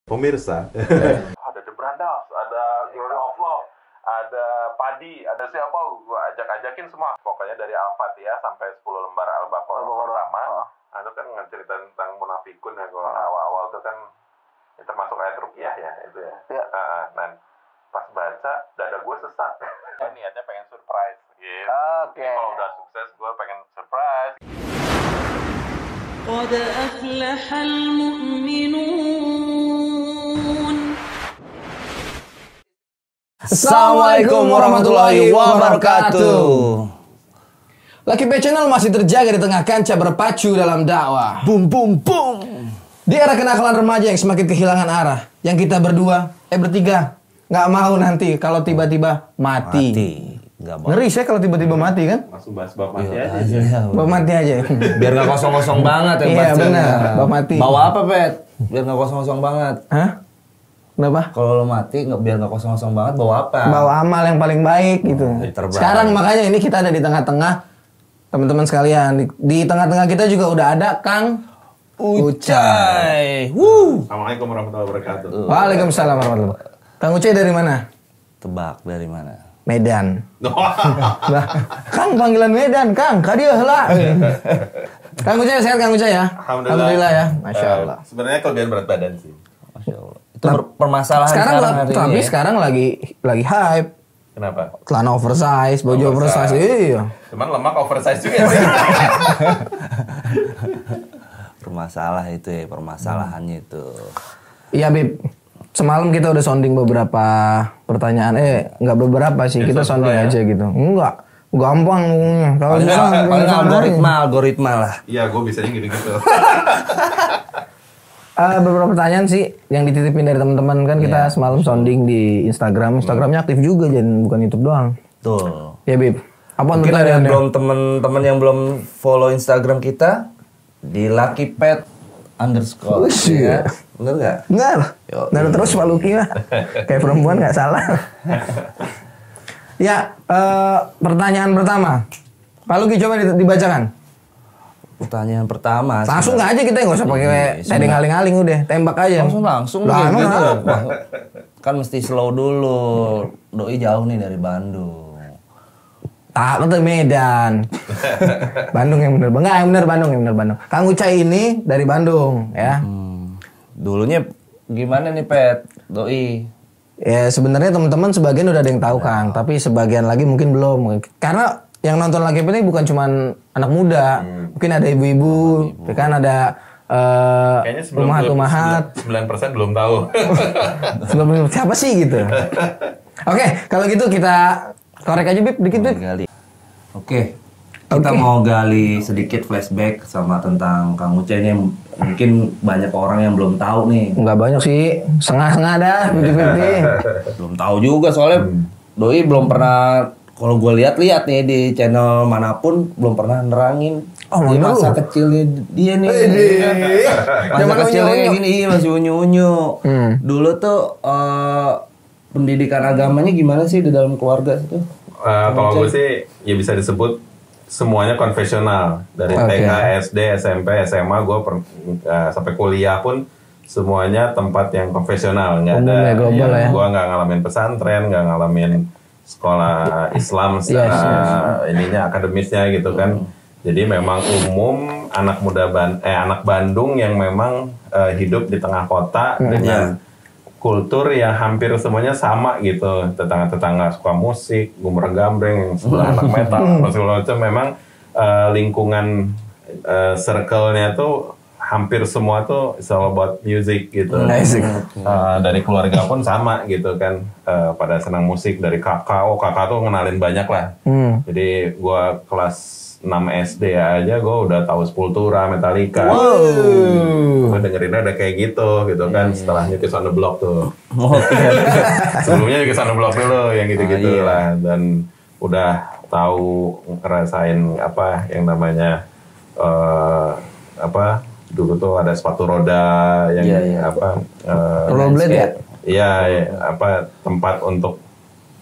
Pemirsa, ada The Brandas, ada Glory of Love, ada Padi, ada siapa, gue ajak-ajakin semua. Pokoknya dari Al-Fatihah sampai 10 lembar Al-Baqarah pertama. Nah, itu kan ngeceritain tentang munafikun ya, kalau awal-awal itu kan ya, termasuk ayat ruqyah ya, itu ya. Nah, pas baca, dada gue sesak. Niatnya pengen surprise gitu. Kalau udah sukses, gue pengen surprise. قد أفلح المؤمنون. Assalamualaikum warahmatullahi wabarakatuh. Lucky Pet Channel masih terjaga di tengah kancah berpacu dalam dakwah. boom boom boom. Di era kenakalan remaja yang semakin kehilangan arah, yang kita bertiga nggak mau nanti kalau tiba-tiba mati. Nggak mau. Ngeri saya kalau tiba-tiba mati kan? Langsung bahas bab mati aja. Bab mati aja. Biar nggak kosong-kosong banget ya. Iya benar, bab mati. Bawa apa, Pet? Biar nggak kosong-kosong banget. Hah? Kenapa? Kalau lo mati, biar nggak kosong-kosong banget, bawa apa? Bawa amal yang paling baik gitu. Terbaik. Sekarang makanya ini kita ada di tengah-tengah, teman-teman sekalian. Di tengah-tengah kita juga udah ada Kang Ucai. Assalamualaikum warahmatullahi wabarakatuh. Waalaikumsalam warahmatullahi wabarakatuh. Kang Ucai dari mana? Tebak dari mana? Medan. Nah, Kang panggilan Medan, Kang. Kadia heula. Kang Ucai sehat Kang Ucai ya? Alhamdulillah ya. Masya Allah. Sebenarnya kelebihan berat badan sih. Masya Allah. Itu permasalahan Sekarang hari tapi ini ya? sekarang lagi hype. Kenapa? Celana oversize, baju oversize. Iya. Cuman lemak oversize juga sih. Permasalahannya itu. Iya, Bib. Semalam kita udah sounding beberapa pertanyaan. Nggak beberapa sih. Kita sounding aja gitu. Enggak. Gampang ngomongnya. Kalau Paling algoritma lah. Iya, gue bisanya gitu-gitu. Beberapa pertanyaan sih yang dititipin dari teman-teman kan kita semalam sounding di Instagram. Instagramnya aktif juga, jadi bukan YouTube doang. Tuh. Ya, Bib. Apa Mungkin ada yang pertanyaannya? belum teman-teman yang belum follow Instagram kita di LuckyPet _. Ya. Bener nggak? Benar. Yo. Benar terus Pak Luki mah. Kayak perempuan nggak salah. Ya, pertanyaan pertama. Pak Luki coba dibacakan. Pertanyaan pertama. Langsung nggak aja kita nggak usah pakai tadi ngaling-ngaling udah, tembak aja. Langsung Lah, gitu. emang apa? Kan mesti slow dulu. Doi jauh nih dari Bandung. Tak betul Medan. Bandung yang bener. Enggak, yang bener Bandung. Kang Ucai ini dari Bandung ya. Dulunya gimana nih, Pet? Doi. Ya sebenarnya teman-teman sebagian udah ada yang tahu Kang, tapi sebagian lagi mungkin belum. Karena yang nonton lagi ini bukan cuman anak muda, mungkin ada ibu-ibu, kan ada Kayaknya umahat-umahat. 9% belum tahu. Sebelum siapa sih gitu. Oke, kalau gitu kita korek aja Bib dikit Bib. Oke. Kita mau gali sedikit flashback sama tentang Kang Ucai ini. Mungkin banyak orang yang belum tahu nih. Enggak banyak sih, setengah-setengah dah, 50-50. Belum tahu juga soalnya Doi belum pernah, kalau gue lihat-lihat nih di channel manapun belum pernah nerangin masa kecilnya dia nih. Masa kecilnya kayak gini, masih unyu-unyu. Dulu tuh pendidikan agamanya gimana sih di dalam keluarga itu? Kalau gue sih ya bisa disebut semuanya konvensional dari TK, SD, SMP, SMA gue sampai kuliah pun semuanya tempat yang konvensional, nggak ada global ya. Gue nggak ngalamin pesantren, nggak ngalamin sekolah Islam secara ininya akademisnya gitu kan. Jadi memang umum anak muda anak Bandung yang memang hidup di tengah kota dengan kultur yang hampir semuanya sama gitu. Tetangga-tetangga suka musik, gumer gambreng, yang sebelah anak metal, macam memang lingkungan circle-nya tuh hampir semua tuh it's all about music gitu. Dari keluarga pun sama gitu kan, pada senang musik. Dari kakak tuh ngenalin banyak lah. Jadi gua kelas 6 SD aja gue udah tahu Sepultura, Metallica. Gue dengerinnya udah kayak gitu kan. Setelah New Kids on the Block tuh. Sebelumnya New Kids on the Block dulu yang gitu-gitu lah. Dan udah tahu ngerasain apa yang namanya dulu tuh ada sepatu roda yang rollerblade ya? Iya, tempat untuk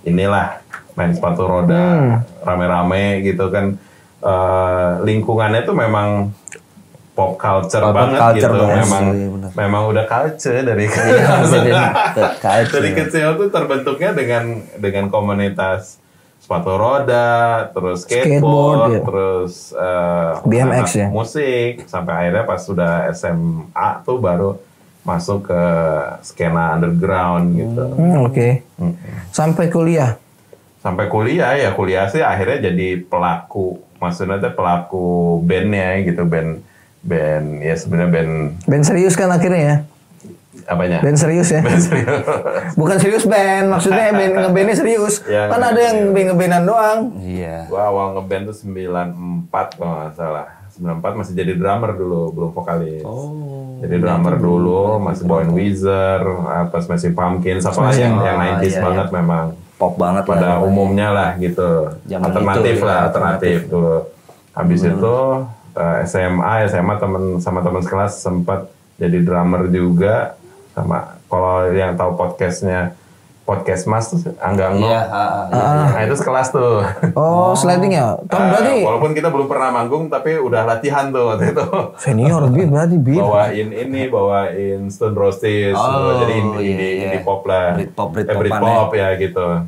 inilah main sepatu roda rame-rame gitu kan. Lingkungannya tuh memang pop culture Pop banget culture gitu. banget, Memang iya, benar. memang udah culture dari dari kecil tuh terbentuknya dengan komunitas sepatu roda, terus skateboard, ya. terus BMX anak ya. musik, sampai akhirnya pas sudah SMA tuh baru masuk ke skena underground gitu. Oke. Sampai kuliah. Sampai kuliah ya, kuliah sih akhirnya jadi pelaku, maksudnya tuh pelaku bandnya gitu, band ya sebenarnya Band serius kan akhirnya ya? apanya? Band serius ya? Band serius. Bukan serius band, maksudnya band ngebandnya serius. Ya, Kan ada yang ngebandan doang. Iya. Gua awal ngeband tuh 94 kalau nggak salah. 94 masih jadi drummer dulu, belum vokalis. Jadi drummer dulu, masih Boy Wizard, pas masih Pumpkins, apa lagi yang 90s banget memang. Pop banget Pada lah. umumnya lah gitu. Zaman Alternatif itu, lah, ya, alternatif dulu. Habis itu SMA sama teman sekelas sempat jadi drummer juga. Sama kalau yang tahu podcast Mas tuh Angga Angno. Iya, Nah itu sekelas tuh. Oh, sliding ya? Tapi berarti Walaupun kita belum pernah manggung tapi udah latihan tuh waktu itu. senior berarti bawain Stone Roses, jadi indie pop lah, Britpop ya gitu.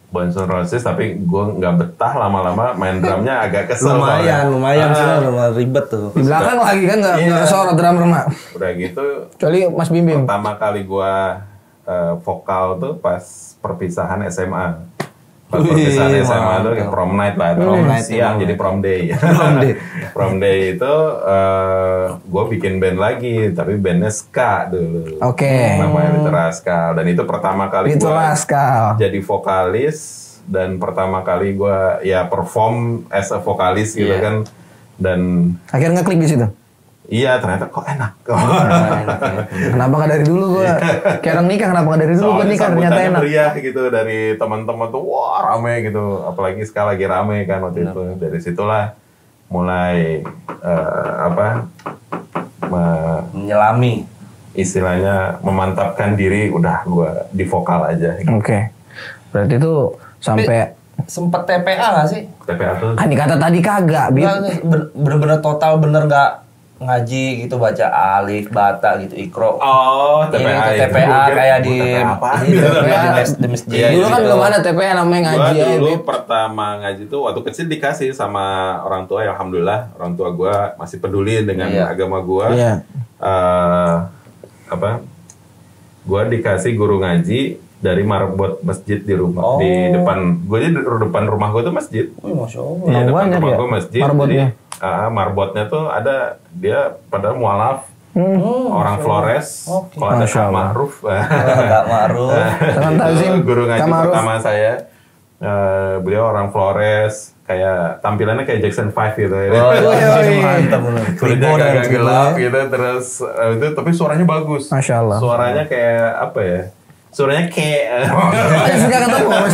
Bawain Stone Roses tapi gue nggak betah lama-lama main drumnya agak kesel. lumayan sih, lumayan ribet tuh. di belakang lagi kan nggak kesorot drummer mak. Udah gitu Kecuali Mas Bim Bim. pertama kali gue vokal tuh pas perpisahan SMA. Pas perpisahan SMA tuh kayak prom night lah, siang jadi prom day. Prom day itu gue bikin band lagi, tapi bandnya ska dulu. Oke. Namanya Little Rascal, dan itu pertama kali Itu gue Rascal. jadi vokalis dan pertama kali gue ya perform as a vokalis gitu kan, dan Akhirnya ngeklik di situ. iya ternyata kok enak. Kenapa nggak dari dulu gua? Kayak orang nikah, kenapa nggak dari dulu gua Soalnya nikah ternyata sambutannya enak. meriah gitu dari teman-teman tuh, wah rame gitu, apalagi sekali lagi rame kan waktu itu. Dari situlah mulai Menyelami. istilahnya memantapkan diri, udah gua di vokal aja. Oke. Berarti itu sampai Sempet TPA gak sih? TPA tuh kan dikata tadi kagak, Bim. Bener-bener total bener gak ngaji gitu, baca alif, bata gitu, ikro. oh TPA Ini itu. TPA kayak di TPA masjid. Iya, Dulu kan iya. belum ada TPA namanya Gua ngaji ya, dulu Bim. pertama ngaji tuh waktu kecil dikasih sama orang tua, ya alhamdulillah orang tua gua masih peduli dengan agama gua. Iya. Gua dikasih guru ngaji dari marbot masjid di rumah, di depan gue, di depan rumah gue tuh masjid. Masya Allah. Iya, depan banyak rumah ya gue masjid. marbotnya. Jadi marbotnya tuh ada, dia pada mualaf, orang Flores, kalau ada Masya Kak Allah. Ma'ruf. Gak maruf. Salam tazim, Guru ngaji Kak Ma'ruf. pertama saya, beliau orang Flores, kayak tampilannya kayak Jackson 5 gitu ya. Mantap bener. Kulitnya agak gelap gitu, terus itu tapi suaranya bagus. Masya Allah. Suaranya kayak apa ya? Suaranya kayak Masih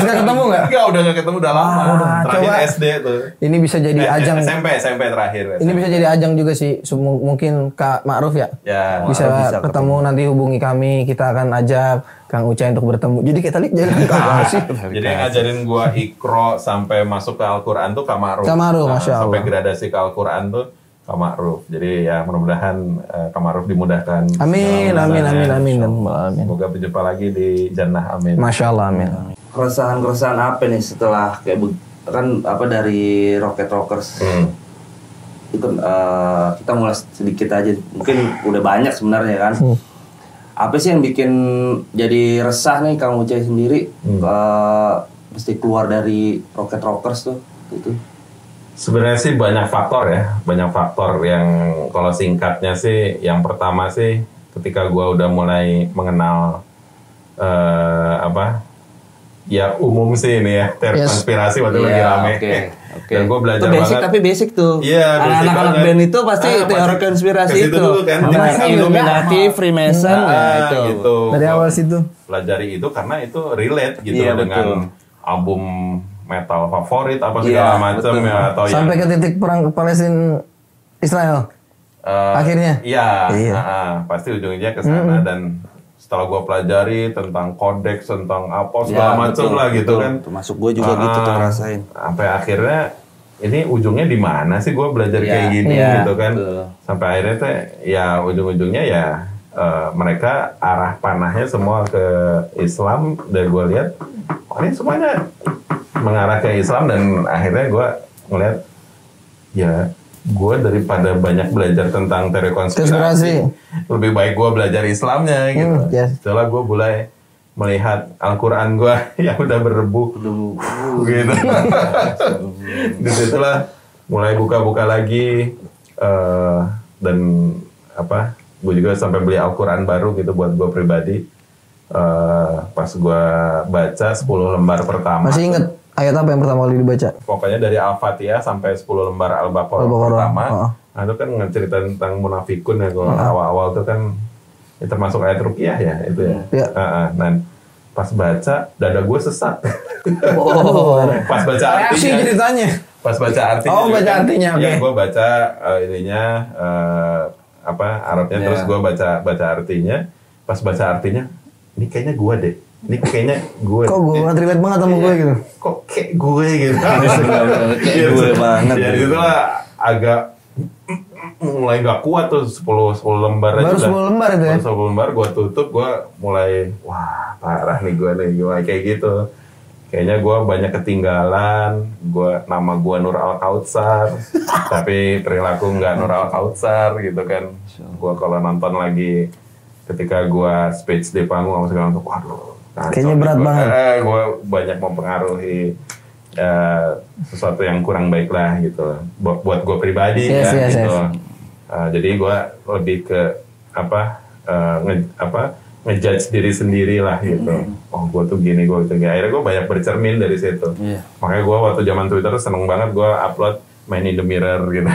nggak ketemu nggak? Enggak, udah gak ketemu, udah lama. Terakhir coba. SD tuh. Ini bisa jadi ajang. SMP terakhir. Ini bisa jadi ajang juga sih. Mungkin Kak Ma'ruf ya. Ya, Bisa ketemu nanti, hubungi kami, kita akan ajak Kang Ucai untuk bertemu. Jadi kita lihat jalan kagak sih. jadi yang ngajarin gua Iqra sampai masuk ke Al-Qur'an tuh Kak Ma'ruf. Kak Ma'ruf, Masya Sampai Allah. gradasi ke Al-Qur'an tuh Kak Ma'ruf. Jadi ya mudah-mudahan Kak Ma'ruf dimudahkan. Amin, dalam amin, urusannya. amin, amin. Semoga berjumpa lagi di Jannah, amin. Masya Allah, amin. Keresahan apa nih setelah kayak kan apa dari Rocket Rockers? Itu kita mulai sedikit aja, mungkin udah banyak sebenarnya kan. Apa sih yang bikin jadi resah nih Kang Ucai sendiri mesti keluar dari Rocket Rockers tuh gitu? Sebenarnya sih banyak faktor yang kalau singkatnya sih, yang pertama sih ketika gua udah mulai mengenal ya umum sih ini ya, teori konspirasi waktu lagi rame. Oke. Dan gue belajar Itu basic banget. tapi basic tuh. Iya, basic Anak-anak banget. band itu pasti teori konspirasi ke situ itu. dulu kan. Illuminati, Freemason, ya itu. Gitu. Dari awal situ. Pelajari itu karena itu relate gitu Iya, dengan betul. album metal favorit apa segala macam ya, atau Sampai ke titik perang Palestina Israel. Akhirnya? Iya, Iya. pasti ujungnya ke sana. Dan setelah gue pelajari tentang kodeks, tentang apa segala macam lah gitu kan. Termasuk gue juga gitu tuh rasain. Sampai akhirnya ini ujungnya di mana sih gue belajar kayak gini gitu kan. Sampai akhirnya tuh ya ujung-ujungnya ya mereka arah panahnya semua ke Islam. Dan gue lihat ini semuanya mengarah ke Islam. Dan akhirnya gue ngeliat ya gue daripada banyak belajar tentang teori konspirasi, lebih baik gue belajar Islamnya gitu. Setelah gue mulai melihat Al-Quran gue yang udah berdebu gitu. Disitulah mulai buka-buka lagi dan apa, gue juga sampai beli Al-Quran baru gitu buat gue pribadi. Pas gue baca 10 lembar pertama. Masih inget ayat apa yang pertama kali dibaca? Pokoknya dari Al-Fatihah sampai 10 lembar Al-Baqarah pertama. Nah, itu kan cerita tentang munafikun ya. Kalau awal-awal itu kan ya, termasuk ayat ruqyah ya itu ya. Nah, pas baca dada gue sesak. Pas baca artinya. Ceritanya. Pas baca artinya. Oh, baca artinya. Oke. Ya, gue baca ininya Arabnya, terus gue baca artinya. Pas baca artinya, ini kayaknya gue deh. Ini kayaknya gue. Kok gue nggak relate banget sama gue gitu? Kok kayak gue gitu? Kayak gue banget. Ya itu lah agak mulai nggak kuat tuh 10 lembar aja. Baru 10 lembar itu ya? Baru 10 lembar gue tutup, gue mulai wah parah nih gue nih, gue kayak gitu. Kayaknya gue banyak ketinggalan. Nama gue Nur Al-Kautsar, tapi perilaku nggak Nur Al-Kautsar gitu kan. Gue kalau nonton lagi ketika gue speech di panggung sama segala macam, waduh. Kayaknya berat banget. Gue banyak mempengaruhi sesuatu yang kurang baik lah gitu. Buat gue pribadi gitu. Jadi gue lebih ke ngejudge diri sendiri lah gitu. Oh gue tuh gini, gue tuh gini. Akhirnya gue banyak bercermin dari situ. Makanya gue waktu zaman Twitter seneng banget gue upload Man in the Mirror gitu.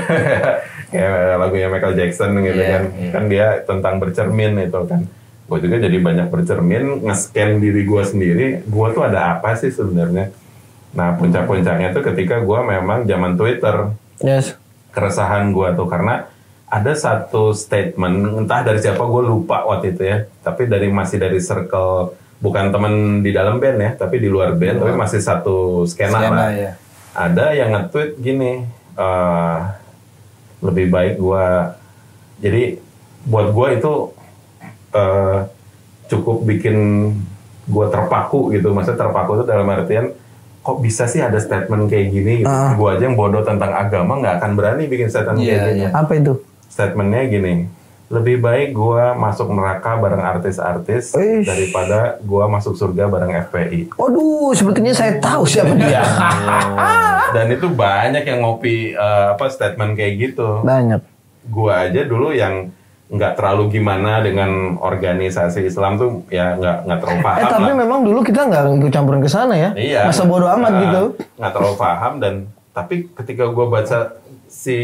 Kayak lagunya Michael Jackson gitu kan. Kan dia tentang bercermin itu kan. Gue juga jadi banyak bercermin, nge-scan diri gue sendiri. Gue tuh ada apa sih sebenarnya? Nah puncak-puncaknya tuh ketika gue memang zaman Twitter. Keresahan gue tuh karena ada satu statement, entah dari siapa gue lupa waktu itu ya. Tapi masih dari circle, bukan temen di dalam band ya, tapi di luar band. Tapi masih satu skena lah. Ya. Ada yang nge-tweet gini, lebih baik gue, jadi buat gue itu cukup bikin gue terpaku gitu. Maksudnya terpaku itu dalam artian kok bisa sih ada statement kayak gini gitu. Gue aja yang bodoh tentang agama gak akan berani bikin statement kayak gini. Apa itu? Statementnya gini, lebih baik gue masuk neraka bareng artis-artis daripada gue masuk surga bareng FPI. Aduh, sepertinya saya tahu siapa dia. Dan itu banyak yang ngopi statement kayak gitu. Banyak. Gue aja dulu yang nggak terlalu gimana dengan organisasi Islam tuh ya nggak terlalu paham. Tapi memang dulu kita nggak ikut campurin ke sana ya. Iya. Masa bodoh amat gitu. Nggak terlalu paham tapi ketika gue baca si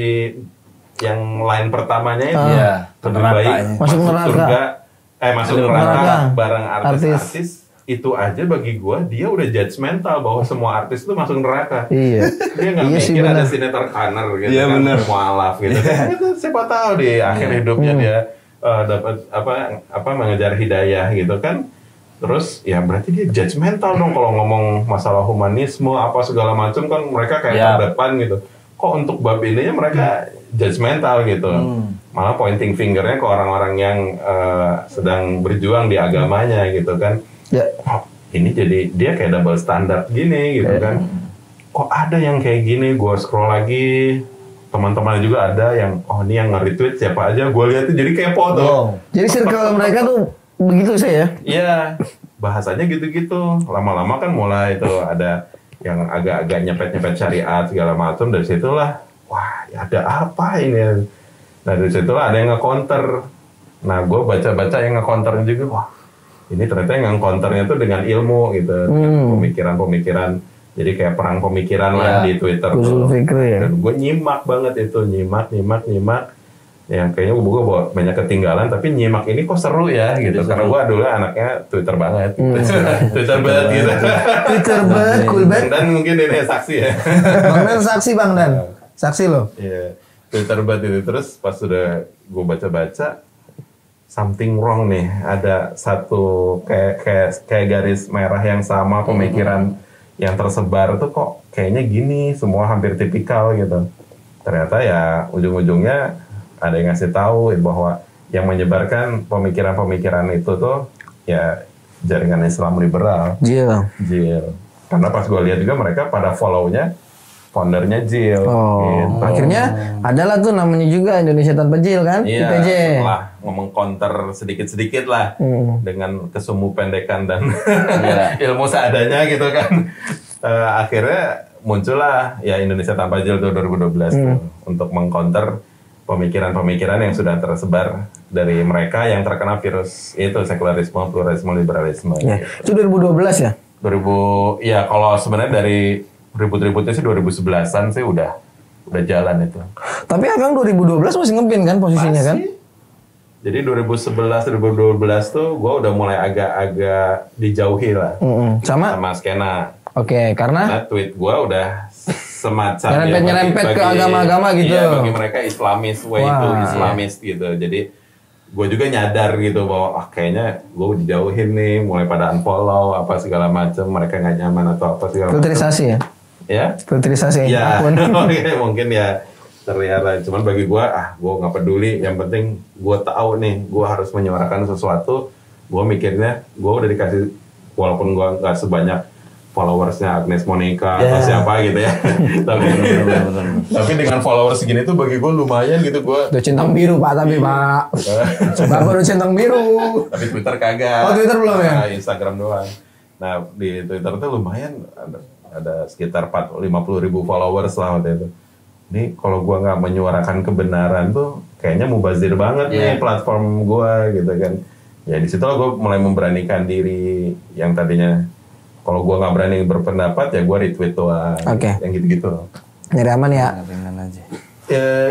yang line pertamanya itu lebih baik masuk surga, masuk neraka bareng artis-artis. Itu aja bagi gue dia udah judgmental bahwa semua artis itu masuk neraka. Iya. Dia nggak mikir ada sinetron Kanner gitu kan, mualaf gitu. Itu siapa tahu di akhir hidupnya dia dapat mengejar hidayah gitu kan. Terus ya berarti dia judgmental dong kalau ngomong masalah humanisme apa segala macam kan mereka kayak terdepan gitu. Kok untuk bab ininya mereka judgmental gitu. Malah pointing fingernya ke orang-orang yang sedang berjuang di agamanya gitu kan. Ini jadi dia kayak double standard gini gitu kan. Kok ada yang kayak gini, gue scroll lagi, teman-teman juga ada yang ini yang nge-retweet siapa aja, gue lihat tuh jadi kepo tuh. Jadi circle mereka tuh begitu saya. Iya, bahasanya gitu-gitu. Lama-lama kan mulai itu ada yang agak-agak nyepet-nyepet syariat segala macam. Dari situlah, wah ada apa ini? Nah dari situlah ada yang nge-counter. Nah gue baca-baca yang nge-counternya juga, wah ini ternyata yang nge-counternya tuh dengan ilmu gitu, pemikiran-pemikiran. Jadi kayak perang pemikiran lah di Twitter tuh. Dan gue nyimak banget itu, nyimak. Yang kayaknya gue banyak ketinggalan, tapi nyimak ini kok seru ya gitu. Karena gue dulu anaknya Twitter banget. Twitter banget gitu. Twitter banget, cool banget. Dan mungkin ini saksi ya. Bang Dan saksi Bang Dan. Saksi loh. Iya, Twitter banget itu. Terus pas sudah gue baca-baca, something wrong nih. Ada satu kayak garis merah yang sama pemikiran yang tersebar tuh kok kayaknya gini, semua hampir tipikal gitu. Ternyata ya ujung-ujungnya ada yang ngasih tahu bahwa yang menyebarkan pemikiran-pemikiran itu tuh ya jaringan Islam liberal. Jil. Karena pas gue lihat juga mereka pada follow-nya foundernya Jil. Gitu. Akhirnya adalah tuh namanya juga Indonesia Tanpa Jil kan? Iya, ITJ. setelah ngomong counter sedikit-sedikit lah dengan kesumbu pendekan dan ilmu seadanya gitu kan. Akhirnya muncullah ya Indonesia Tanpa Jil tuh 2012 tuh, untuk mengcounter pemikiran-pemikiran yang sudah tersebar dari mereka yang terkena virus itu sekularisme, pluralisme, liberalisme. Ya. Itu 2012 ya? 2000 ya kalau sebenarnya dari ribut-ributnya sih 2011-an sih udah jalan itu. Tapi Akang 2012 masih ngeband kan posisinya kan? Jadi 2011-2012 tuh gue udah mulai agak-agak dijauhi lah sama skena. Oke, karena tweet gue udah semacam nyerempet ke agama-agama gitu. Iya, bagi mereka Islamis way itu Islamis gitu. Jadi gue juga nyadar gitu bahwa kayaknya gue dijauhin nih, mulai pada unfollow apa segala macam, mereka nggak nyaman atau apa segala macam. Filterisasi ya? Ya, filterisasi ya. akun. Mungkin ya terlihat. Cuman bagi gue, gue nggak peduli. Yang penting gue tahu nih, gue harus menyuarakan sesuatu. Gue mikirnya, gue udah dikasih, walaupun gue nggak sebanyak followersnya Agnes Monica atau siapa gitu ya. Tapi dengan followers segini tuh bagi gue lumayan gitu. Gue udah centang biru Pak, tapi Pak. Bapak udah centang biru. Tapi Twitter kagak. Oh, Twitter belum ya? Instagram doang. Nah di Twitter tuh lumayan ada sekitar 50.000 followers lah waktu itu. Ini kalau gue nggak menyuarakan kebenaran tuh kayaknya mubazir banget nih platform gue gitu kan. Ya di situ gue mulai memberanikan diri yang tadinya kalau gue nggak berani berpendapat ya gue retweet doang. Yang gitu-gitu. Nyari aman ya.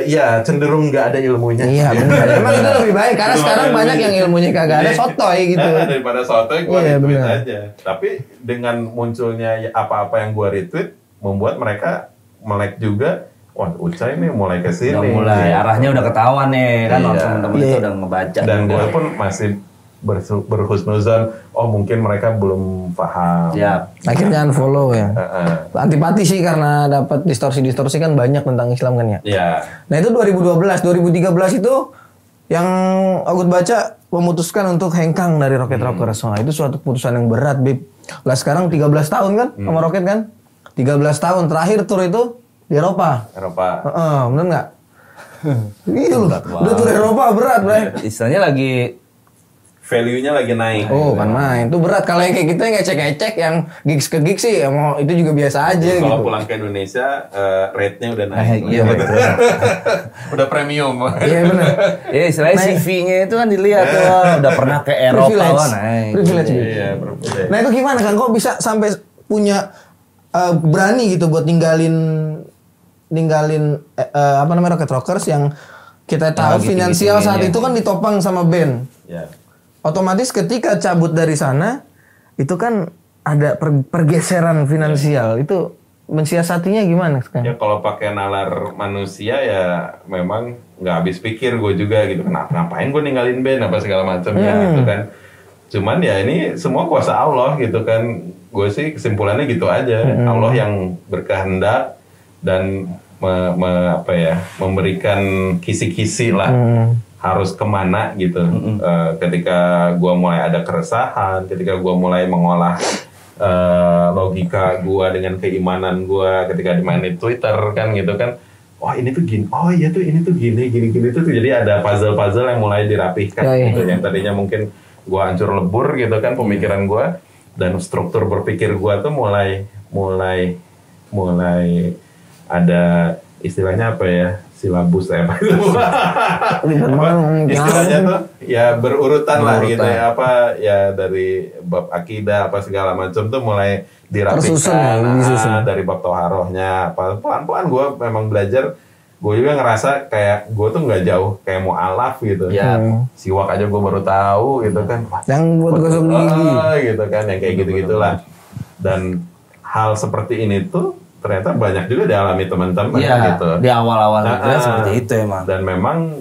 Ya cenderung nggak ada ilmunya. Iya benar. Emang itu lebih baik karena sekarang banyak yang ilmunya kagak ada, sotoy gitu. Daripada sotoy gue retweet aja. Tapi dengan munculnya apa-apa yang gue retweet membuat mereka melek juga. Wah, Ucai nih mulai kesini. Udah mulai arahnya udah ketahuan nih kan, teman-teman itu udah ngebaca. Dan gue pun masih berhusnuzon, mungkin mereka belum paham. Akhirnya unfollow ya. Antipati sih karena dapat distorsi kan banyak tentang Islam kan ya. Nah itu 2012, 2013 itu yang aku baca memutuskan untuk hengkang dari Rocket Rockers. Nah, itu suatu keputusan yang berat, Bib. Lah sekarang 13 tahun kan sama Rocket kan? 13 tahun terakhir tur itu di Eropa. Bener nggak? Iya loh, udah tur Eropa berat, Bray. Istilahnya lagi value-nya lagi naik. Kan main. Itu berat. Kalau yang kayak gitu yang ngecek-ngecek, yang gigs ke gigs sih, mau itu juga biasa aja gitu. Kalau pulang ke Indonesia, rate-nya udah naik. Iya betul. Udah premium. Iya benar. Ya istilahnya CV-nya itu kan dilihat tuh, udah pernah ke Eropa naik. Privilege. Iya, nah itu gimana kan? Kok bisa sampai punya berani gitu buat ninggalin Rocket Rockers yang kita tahu finansial saat itu kan ditopang sama band. Otomatis ketika cabut dari sana itu kan ada pergeseran finansial. Itu mensiasatinya gimana sekarang? Ya kalau pakai nalar manusia ya memang nggak habis pikir gue juga gitu. Ngapain gue ninggalin band apa segala macamnya gitu kan. Cuman ya ini semua kuasa Allah gitu kan. Gue sih kesimpulannya gitu aja. Allah yang berkehendak dan memberikan kisi-kisi lah. Harus kemana gitu. Ketika gue mulai ada keresahan, ketika gue mulai mengolah logika gue dengan keimanan gue, ketika dimainin Twitter kan gitu kan, wah ini tuh gini, oh iya tuh ini tuh gini tuh, jadi ada puzzle yang mulai dirapihkan gitu. Yang tadinya mungkin gue hancur lebur gitu kan pemikiran gue, dan struktur berpikir gue tuh mulai ada istilahnya apa ya, silabus apa itu istilahnya tuh ya berurutan lah gitu ya, apa ya dari bab akidah apa segala macam tuh mulai dirapikan dari bab toharohnya apa, pelan-pelan gue memang belajar. Gue juga ngerasa kayak gue tuh nggak jauh kayak mualaf gitu. Siwak aja gue baru tahu gitu kan. Yang buat gosok gigi gitu kan, yang kayak gitu-gitulah. Dan hal seperti ini tuh ternyata banyak juga dialami teman-teman gitu. Di awal-awal seperti itu emang. Dan memang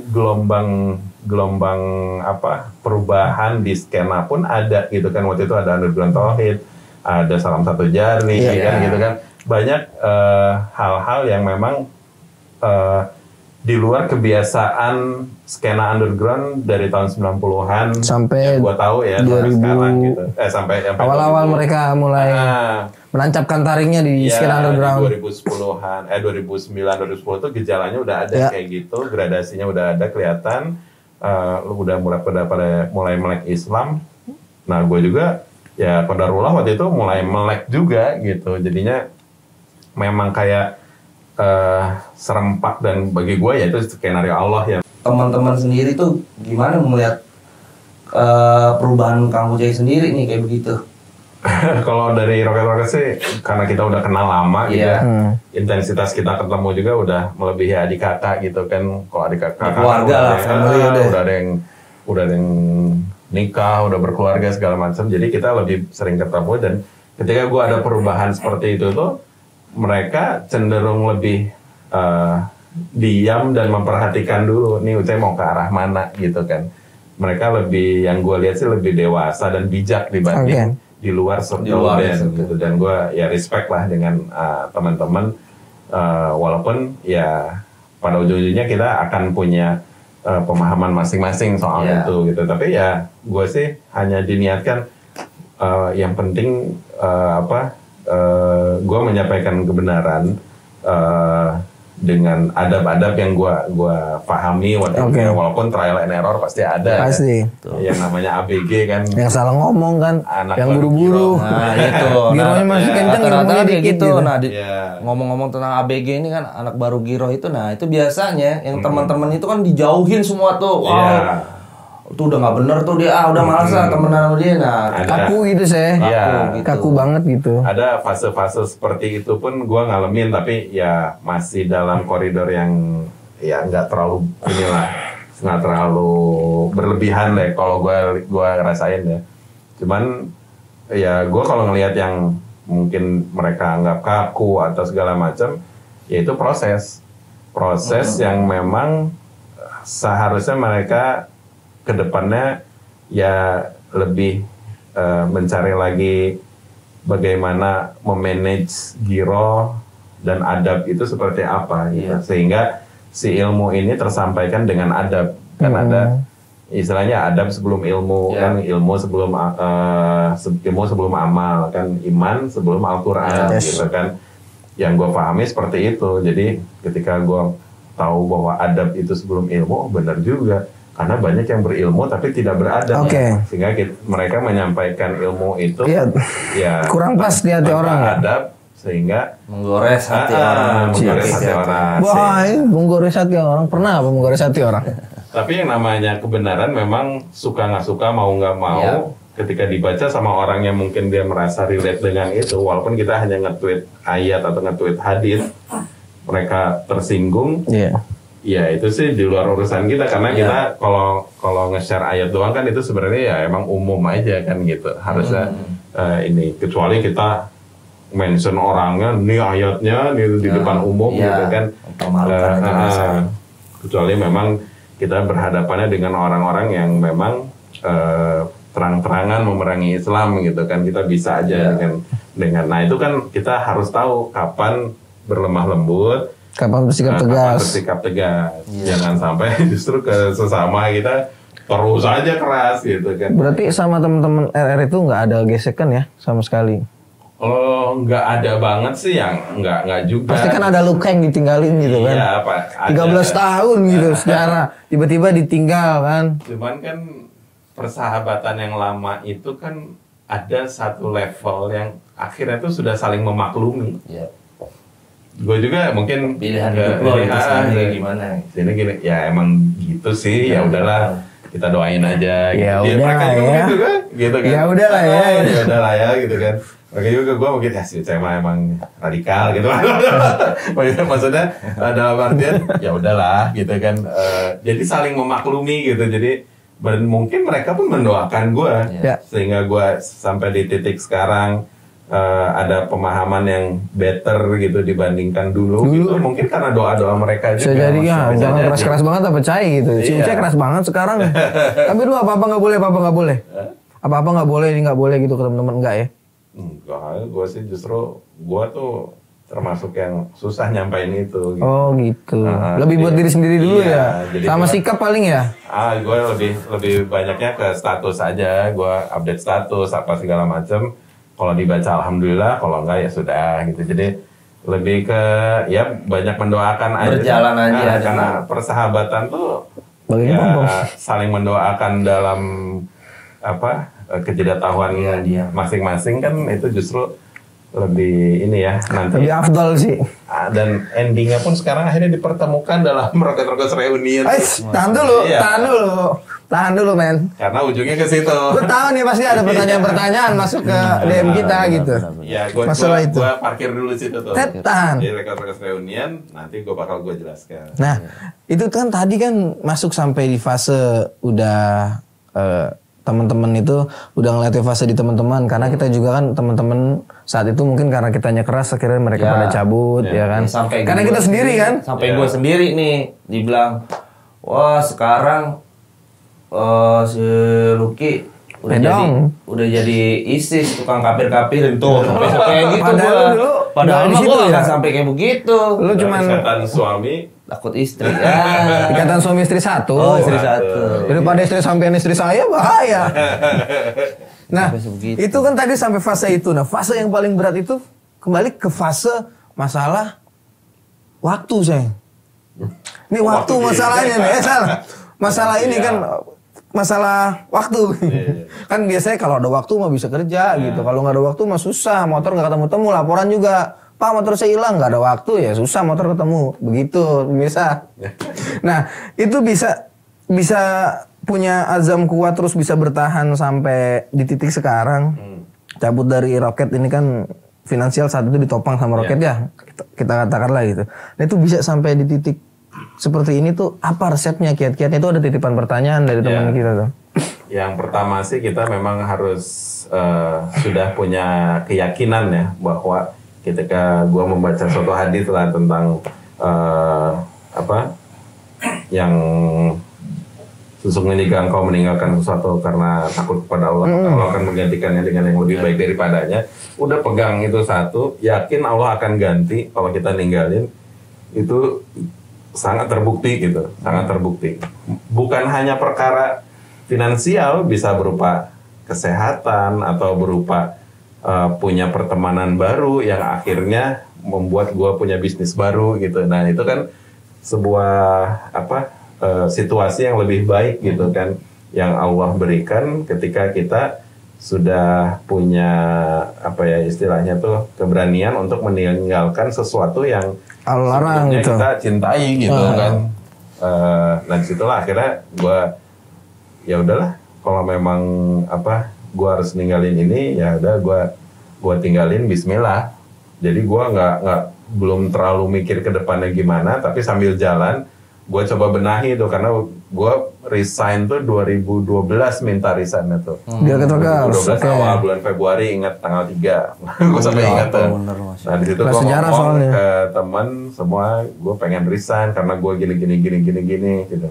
gelombang apa perubahan di skena pun ada gitu kan. Waktu itu ada Underground Tauhid, ada salam satu jari, kan gitu kan. Banyak hal-hal yang memang di luar kebiasaan skena underground dari tahun 90-an sampai yang gua tahu ya 2000, sekarang gitu. Sampai awal-awal mereka mulai menancapkan taringnya di skena underground. Di 2010-an, 2009, 2010 tuh gejalanya udah ada kayak gitu, gradasinya udah ada kelihatan, udah mulai melek Islam. Nah, gue juga ya qadarullah waktu itu mulai melek juga gitu. Jadinya memang kayak serempak, dan bagi gue ya itu skenario Allah ya. Teman-teman sendiri tuh gimana melihat perubahan Kang Ucai sendiri nih kayak begitu? Kalau dari Roket sih karena kita udah kenal lama gitu ya, intensitas kita ketemu juga udah melebihi adik kakak gitu kan. Kalau adik kakak keluarga lah, udah ada yang nikah, udah berkeluarga segala macam. Jadi kita lebih sering ketemu, dan ketika gue ada perubahan seperti itu tuh mereka cenderung lebih diam dan memperhatikan dulu nih Ucai mau ke arah mana gitu kan. Mereka lebih, yang gue lihat sih lebih dewasa dan bijak dibanding di luar circle band gitu. Dan gue ya respect lah dengan teman-teman, walaupun ya pada ujung-ujungnya kita akan punya pemahaman masing-masing soal itu gitu. Tapi ya gue sih hanya diniatkan yang penting gue menyampaikan kebenaran dengan adab-adab yang gue pahami waktu itu, walaupun trial and error pasti ada. Pasti. Kan? Yang namanya ABG kan. Yang salah ngomong kan. Yang buru-buru. Nah itu. Gironya masih kenceng, rata-rata kayak gitu. Nah ngomong-ngomong tentang ABG ini kan anak baru giro itu, nah itu biasanya yang teman-teman itu kan dijauhin semua tuh. Wow. Tuh udah nggak bener tuh dia, udah malas lah temenan sama dia. Nah, kaku gitu sih, kaku banget gitu. Ada fase-fase seperti itu pun gue ngalamin, tapi ya masih dalam koridor yang ya nggak terlalu nggak terlalu berlebihan deh kalau gue ngerasain ya. Cuman ya gue kalau ngelihat yang mungkin mereka anggap kaku atau segala macam, ya itu proses yang memang seharusnya mereka kedepannya ya lebih mencari lagi bagaimana memanage giro dan adab itu seperti apa gitu. Sehingga si ilmu ini tersampaikan dengan adab, kan ada istilahnya adab sebelum ilmu, kan ilmu sebelum amal, kan iman sebelum Al-Quran gitu kan. Yang gue pahami seperti itu. Jadi ketika gue tahu bahwa adab itu sebelum ilmu, benar juga. Karena banyak yang berilmu tapi tidak beradab, sehingga mereka menyampaikan ilmu itu ya kurang pas di hati orang, adab, sehingga menggores hati orang. Wah, menggores hati orang. Pernah apa menggores hati orang? Tapi yang namanya kebenaran memang suka nggak suka, mau nggak mau, ketika dibaca sama orang yang mungkin dia merasa relate dengan itu, walaupun kita hanya nge-tweet ayat atau nge-tweet hadis, mereka tersinggung. Ya itu sih di luar urusan kita, karena kita kalau nge-share ayat doang kan itu sebenarnya ya emang umum aja kan gitu. Harusnya ini, kecuali kita mention orangnya, nih ayatnya di depan umum gitu kan. Kecuali memang kita berhadapannya dengan orang-orang yang memang terang-terangan memerangi Islam gitu kan. Kita bisa aja dengan nah itu kan kita harus tahu kapan berlemah lembut, kapan bersikap tegas. Jangan sampai justru ke sesama kita terus aja keras gitu kan. Berarti sama teman-teman RR itu nggak ada gesekan ya sama sekali? Kalau nggak ada banget sih, yang nggak juga. Pasti kan ada luka yang ditinggalin gitu kan. Iya, Pak. 13 tahun gitu secara tiba-tiba ditinggal kan. Cuman kan persahabatan yang lama itu kan ada satu level yang akhirnya tuh sudah saling memaklumi. Gue juga mungkin pilihan hidup lo gimana? Jadi gini, ya emang gitu sih. Ya udahlah, kita doain aja. Ya udahlah ya. Gitu kan. Ya udahlah ya. Ya udahlah ya gitu kan. Oke juga gue mungkin sih saya emang radikal gitu. Maksudnya dalam artian ya udahlah gitu kan. Jadi saling memaklumi gitu. Jadi mungkin mereka pun mendoakan gue sehingga gue sampai di titik sekarang. Ada pemahaman yang better gitu dibandingkan dulu. Gitu. Mungkin karena doa-doa mereka juga. Bisa jadi ya, jangan keras-keras banget apa percaya gitu. Si Ucai keras banget sekarang. Tapi lu apa-apa nggak boleh, apa-apa nggak boleh. Apa-apa nggak boleh, ini nggak boleh gitu ke teman-teman, enggak ya? Enggak, gue sih justru gue tuh termasuk yang susah nyampein itu. Gitu. Oh gitu. Lebih buat diri sendiri dulu ya. Sama sikap paling ya. Gue lebih banyaknya ke status aja. Gue update status apa segala macem. Kalau dibaca alhamdulillah, kalau enggak ya sudah gitu. Jadi lebih ke ya banyak mendoakan aja. Berjalan aja. Karena persahabatan tuh saling mendoakan dalam apa kejadian masing-masing kan itu justru lebih ini ya nanti lebih afdal sih. Dan endingnya pun sekarang akhirnya dipertemukan dalam Rocket Reunion. Tahan dulu men. Karena ujungnya ke situ. Gue tahu nih pasti ada pertanyaan-pertanyaan masuk ke DM kita gitu. Ya, gue parkir dulu situ tuh. Tahan. Di Rocket Reunion nanti gue bakal jelaskan. Nah, itu kan tadi kan masuk sampai di fase udah teman-teman itu udah ngeliatin fase di teman-teman karena kita juga kan teman-teman saat itu mungkin karena kitanya keras akhirnya mereka pada cabut ya kan karena kita sendiri kan sampai gue sendiri nih dibilang wah sekarang si Lucky udah jadi ISIS tukang kapir-kapirin tuh sampai kayak gitu padahal mah gue nggak sampai kayak begitu lu cuman suami takut istri ya. Ikatan suami istri satu. Oh istri satu. Daripada istri sampean istri saya bahaya. Nah itu kan tadi sampai fase itu. Nah fase yang paling berat itu kembali ke fase masalah waktu saya. Ini waktu masalahnya nih. Salah. Masalah ini kan masalah waktu. Kan biasanya kalau ada waktu mah bisa kerja gitu. Kalau nggak ada waktu mah susah. Motor nggak ketemu-temu. Laporan juga. Pak motor saya hilang, nggak ada waktu ya susah motor ketemu. Begitu bisa. Nah itu bisa punya azam kuat terus bisa bertahan sampai di titik sekarang. Cabut dari Rocket ini kan finansial saat itu ditopang sama Rocket ya. Kita katakanlah gitu. Nah itu bisa sampai di titik seperti ini tuh apa resepnya kiat-kiatnya itu ada titipan pertanyaan dari teman kita tuh. Yang pertama sih kita memang harus sudah punya keyakinan ya bahwa ketika gue membaca suatu hadis lah tentang yang sesungguhnya jika engkau meninggalkan sesuatu karena takut kepada Allah, Allah akan menggantikannya dengan yang lebih baik daripadanya. Udah pegang itu satu, yakin Allah akan ganti kalau kita ninggalin itu sangat terbukti gitu, sangat terbukti. Bukan hanya perkara finansial, bisa berupa kesehatan atau berupa punya pertemanan baru yang akhirnya membuat gue punya bisnis baru gitu. Nah itu kan sebuah situasi yang lebih baik gitu kan, yang Allah berikan ketika kita sudah punya istilahnya tuh keberanian untuk meninggalkan sesuatu yang Allah larang gitu. Kita cintai gitu kan. Nah disitulah akhirnya gue ya udahlah kalau memang gue harus ninggalin ini ya udah gue tinggalin Bismillah. Jadi gue belum terlalu mikir ke depannya gimana, tapi sambil jalan gue coba benahi tuh karena gue resign tuh 2012 minta resign tuh. Dia keterkal. 2012 awal bulan Februari, ingat tanggal 3. Gue sampai ingat tuh. Nah di situ gue ngomong ke teman semua gue pengen resign karena gue gini gitu.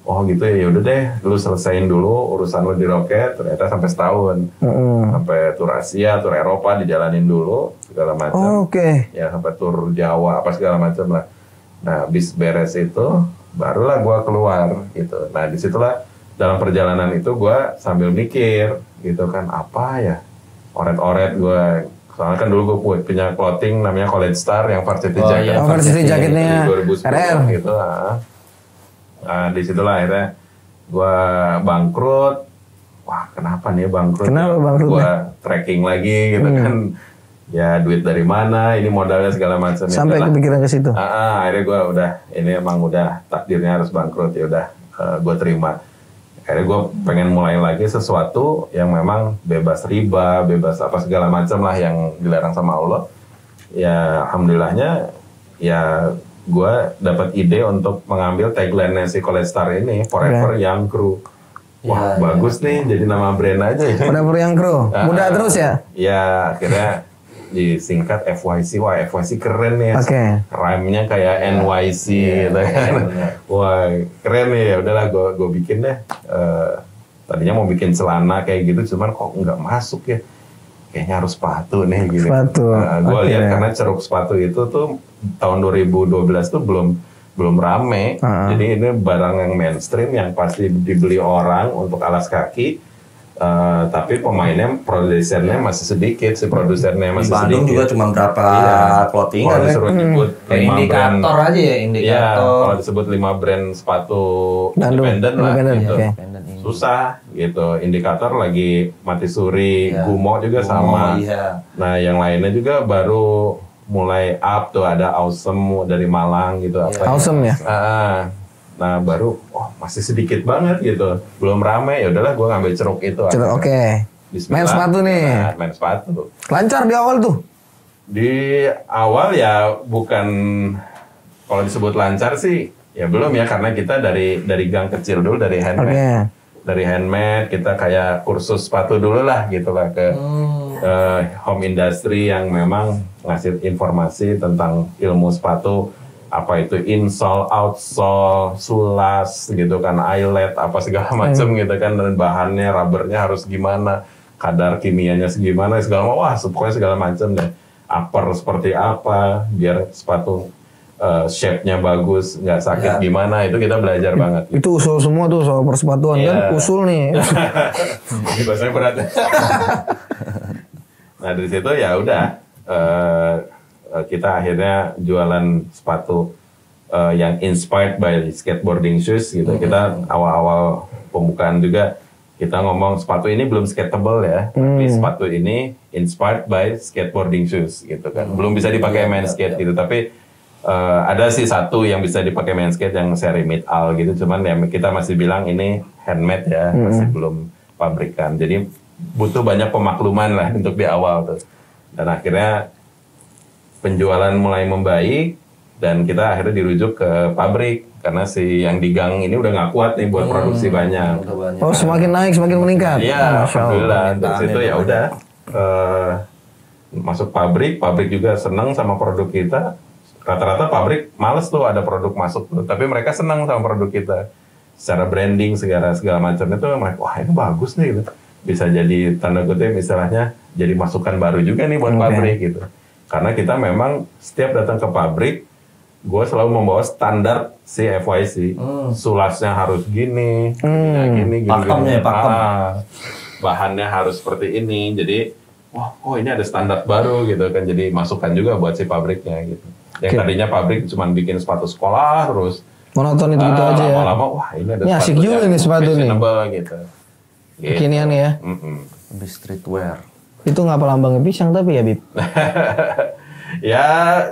Oh gitu ya, yaudah deh, lu selesain dulu urusan lu di Rocket, ternyata sampai setahun. Sampai tur Asia, tur Eropa dijalanin dulu, segala macam. Ya sampai tur Jawa, apa segala macam lah. Nah, habis beres itu, barulah gue keluar gitu. Nah, disitulah dalam perjalanan itu gue sambil mikir gitu kan, apa ya, oret-oret gue. Soalnya kan dulu gue punya clothing namanya College Star yang varsity jacket. Oh, varsity jacketnya 2010 gitu. Nah, disitulah akhirnya gue bangkrut. Wah, kenapa nih bangkrut? Kenapa bangkrut? Gue tracking lagi gitu kan. Ya duit dari mana? Ini modalnya segala macam. Sampai kepikiran ke situ. Akhirnya gue udah, ini emang udah takdirnya harus bangkrut ya udah, gue terima. Akhirnya gue pengen mulai lagi sesuatu yang memang bebas riba, bebas apa segala macam lah yang dilarang sama Allah. Ya alhamdulillahnya ya gue dapat ide untuk mengambil tagline si College Star ini, Forever Young Crew. Wah bagus nih, jadi nama brand aja ya. Forever Young Crew, muda terus ya? Ya akhirnya disingkat FYC. Wah FYC keren ya. Rhyme-nya kayak NYC gitu kan. Wah keren nih, ya udahlah gue bikin deh. Tadinya mau bikin celana kayak gitu, cuman kok nggak masuk ya. kayaknya harus sepatu nih gitu. Sepatu. Gue lihat karena ceruk sepatu itu tuh tahun 2012 tuh belum rame. Jadi ini barang yang mainstream yang pasti dibeli orang untuk alas kaki. Tapi pemainnya, produsernya masih sedikit, si produsernya masih sedikit. Di Bandung juga cuma berapa clothing Kalau disuruh nyebut kayak indikator brand, aja ya, indikator. Kalau disebut 5 brand sepatu Bandung, independen lah gitu. okay. Susah gitu. Indikator lagi mati suri, Gumo juga Gumo, sama. iya. Nah, yang lainnya juga baru mulai up tuh, ada Awesome dari Malang gitu apa. Awesome ya. Nah baru masih sedikit banget gitu, belum rame, ya udahlah gue ngambil ceruk itu. Ceruk, oke. Main sepatu nih. Nah, main sepatu. Lancar di awal tuh. Di awal ya bukan, kalau disebut lancar sih ya belum ya, karena kita dari gang kecil dulu, dari handmade. Dari handmade kita kayak kursus sepatu dulu lah gitu lah ke home industry yang memang ngasih informasi tentang ilmu sepatu. Apa itu insole, outsole, sulas gitu kan, eyelet, apa segala macam gitu kan, dan bahannya, rubbernya harus gimana, kadar kimianya segimana, segala macam, wah pokoknya segala macam deh. Upper seperti apa, biar sepatu shape-nya bagus, nggak sakit gimana, itu kita belajar banget. Itu usul semua tuh soal persepatuan kan, usul nih. Ini bahasanya berat. Nah dari situ ya udah. Kita akhirnya jualan sepatu yang inspired by skateboarding shoes gitu. Kita awal-awal pembukaan juga kita ngomong sepatu ini belum skatable ya, tapi sepatu ini inspired by skateboarding shoes gitu kan. Belum bisa dipakai main skate gitu, tapi ada sih satu yang bisa dipakai main skate yang seri mid all gitu. Cuman ya kita masih bilang ini handmade ya, masih belum pabrikan. Jadi butuh banyak pemakluman lah untuk di awal tuh. Dan akhirnya penjualan mulai membaik dan kita akhirnya dirujuk ke pabrik karena si yang di gang ini udah nggak kuat nih buat produksi banyak. Oh semakin naik semakin meningkat. Iya, alhamdulillah. Dari situ ya udah masuk pabrik juga senang sama produk kita. Rata-rata pabrik males tuh ada produk masuk tuh, tapi mereka senang sama produk kita. Secara branding segala macam itu mereka, wah ini bagus nih gitu. Bisa jadi tanda kutip istilahnya jadi masukan baru juga nih buat pabrik gitu. Karena kita memang setiap datang ke pabrik, gue selalu membawa standar si FYC. Sulasnya harus gini, gini. Pakemnya, pakem. Bahannya harus seperti ini. Jadi, wah, ini ada standar baru gitu kan. Jadi masukan juga buat si pabriknya gitu. Yang tadinya pabrik cuma bikin sepatu sekolah terus. Monoton itu gitu aja ya. Lama-lama, wah ini ada sepatu asik juga nih sepatu nih. Gitu. Kekinian ya. Lebih streetwear. Itu nggak pelambangnya pisang tapi ya Bib? Ya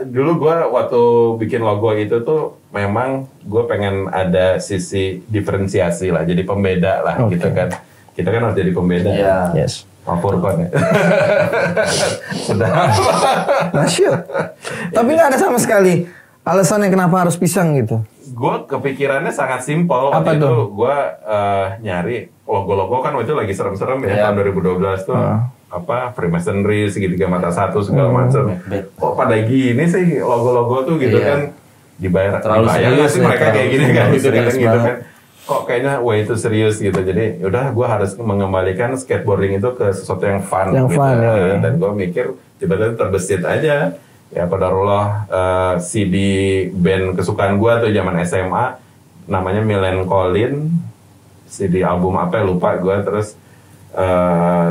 dulu gue waktu bikin logo itu tuh memang gue pengen ada sisi diferensiasi lah, jadi pembeda lah gitu kan. Kita kan harus jadi pembeda. Yes. Furkon ya. Sudah. Masyur. Tapi nggak ada sama sekali alasannya kenapa harus pisang gitu. Gue kepikirannya sangat simpel. Apa waktu tuh? itu gue nyari logo-logo kan waktu itu lagi serem-serem ya tahun 2012 tuh. Apa Freemasonry, segitiga mata satu segala macam. Kok pada gini sih logo-logo tuh gitu kan, dibayar nggak sih mereka kayak gini kan gitu kan. Kok kayaknya wah itu serius gitu. Jadi yaudah gue harus mengembalikan skateboarding itu ke sesuatu yang fun gitu. Dan gue mikir tiba-tiba terbesit aja ya qadarullah CD band kesukaan gue tuh zaman SMA namanya Millencolin, CD album apa lupa gue. Terus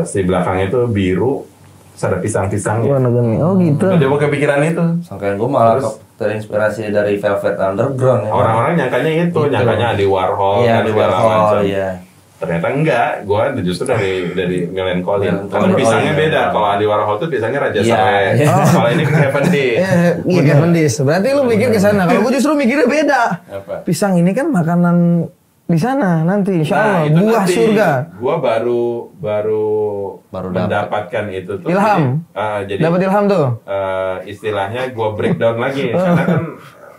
si belakangnya itu biru, terus ada pisang-pisangnya. Oh gitu. Coba kepikiran itu. Sangkain gue malah terinspirasi dari Velvet Underground ya. Orang-orang nyangkanya itu, gitu. Nyangkanya Andy Warhol, Andy Warhol, ternyata enggak, gue justru dari Millencolin. Karena pisangnya beda. Kalau Andy Warhol tuh pisangnya Raja Serai. Kalau ini Heaven Dish. Iya Heaven Dish. Berarti lu mikir ke sana. Kalau gue justru mikirnya beda. Apa? Pisang ini kan makanan di sana nanti insya Allah buah nanti, surga. Gua baru mendapatkan itu tuh. Ilham. Jadi dapat ilham tuh. Istilahnya gua breakdown lagi karena kan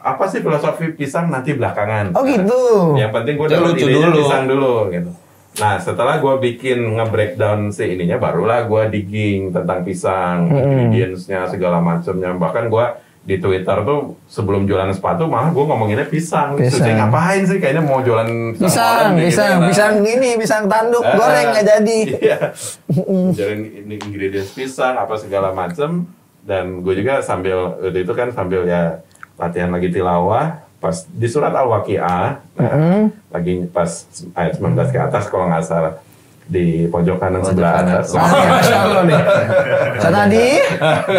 apa sih filosofi pisang nanti belakangan. Oh gitu. Yang penting gua dapat idenya pisang dulu gitu. Nah setelah gua bikin nge-breakdown si ininya barulah gua digging tentang pisang, ingredients-nya segala macamnya. Bahkan gua di Twitter tuh sebelum jualan sepatu malah gue ngomonginnya pisang. Saya ngapain sih kayaknya mau jualan pisang gini, pisang tanduk goreng nggak jadi. Iya. Jualan ingredients pisang apa segala macem, dan gue juga sambil itu kan sambil ya latihan lagi tilawah pas di surat Al-Waqiah, lagi pas ayat 19 ke atas kalau nggak salah. Di pojok kanan sebelah atas. Masya Allah nih. Tadi,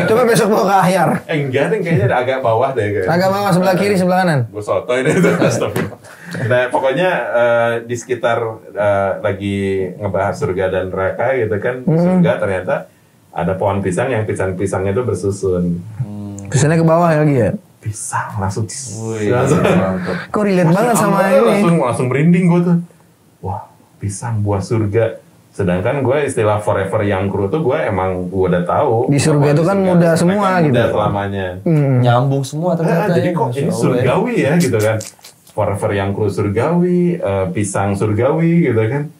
coba besok bawa ke akhir. Enggak deh, kayaknya agak bawah deh. Agak bawah, sebelah kiri, sebelah kanan. Gue sotoy deh itu. Nah, pokoknya di sekitar lagi ngebahas surga dan neraka gitu kan. Surga ternyata ada pohon pisang yang pisang-pisangnya itu bersusun. Pisangnya ke bawah lagi ya? Pisang, langsung. Kok relate banget sama ini? Langsung merinding gue tuh. Wah. Pisang buah surga. Sedangkan gue istilah forever young crew tuh gue emang gue udah tahu. Di surga itu kan muda semua gitu. Muda selamanya. Nyambung semua ternyata. Jadi kok ini surgawi ya gitu kan. Forever young crew surgawi, pisang surgawi gitu kan.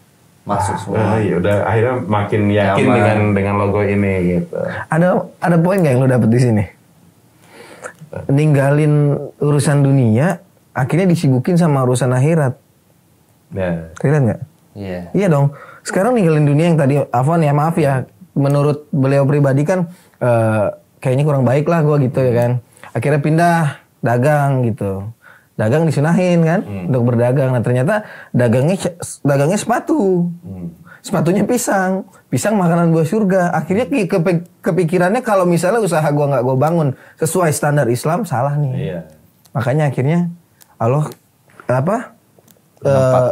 Masuk semua. Ya udah akhirnya makin yakin dengan logo ini gitu. Ada poin nggak yang lo dapet di sini? Ninggalin urusan dunia, akhirnya disibukin sama urusan akhirat. Nah, relate nggak? Iya. Iya dong. Sekarang ninggalin dunia yang tadi Afwan ya maaf ya. Menurut beliau pribadi kan kayaknya kurang baik lah gue gitu ya kan. Akhirnya pindah dagang gitu. Dagang disunahin kan untuk berdagang. Nah ternyata dagangnya sepatu. Sepatunya pisang. Pisang makanan buah surga. Akhirnya kepikirannya kalau misalnya usaha gue nggak gue bangun sesuai standar Islam salah nih. iya. Makanya akhirnya Allah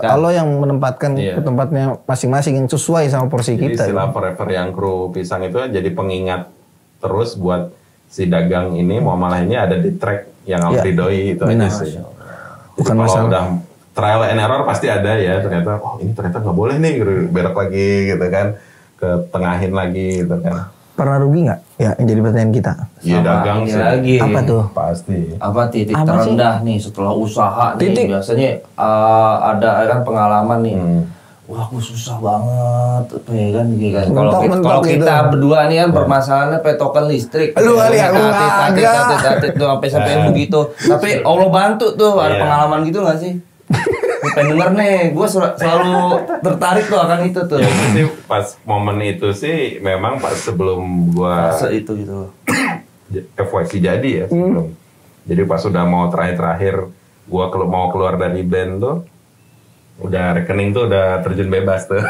Allah yang menempatkan ke tempatnya masing-masing yang sesuai sama porsi jadi kita. istilah forever yang kru pisang itu jadi pengingat terus buat si dagang ini muamalah ini ada di track yang Allah ridhoi itu aja sih. Bukan kalau masalah. Udah trial and error pasti ada ya ternyata ini ternyata nggak boleh nih belok lagi gitu kan ke tengahin lagi gitu kan. Pernah rugi nggak? Ya, yang jadi pertanyaan kita. Iya dagang sih. Lagi. Apa tuh? Pasti. Apa titik terendah nih setelah usaha nih? Biasanya ada kan pengalaman nih. Wah, aku susah banget, ya kan? Kalau kita berdua nih kan permasalahannya petokan listrik. Lu kali aku agak. Tuh sampai begitu. Tapi Allah bantu tuh, ada pengalaman gitu nggak sih? Pengen denger nih, gue selalu tertarik tuh akan itu tuh. Ya sih pas momen itu sih memang pas sebelum gue itu gitu. FYC jadi ya sebelum. Jadi pas udah mau terakhir gue mau keluar dari band tuh, udah rekening tuh udah terjun bebas tuh.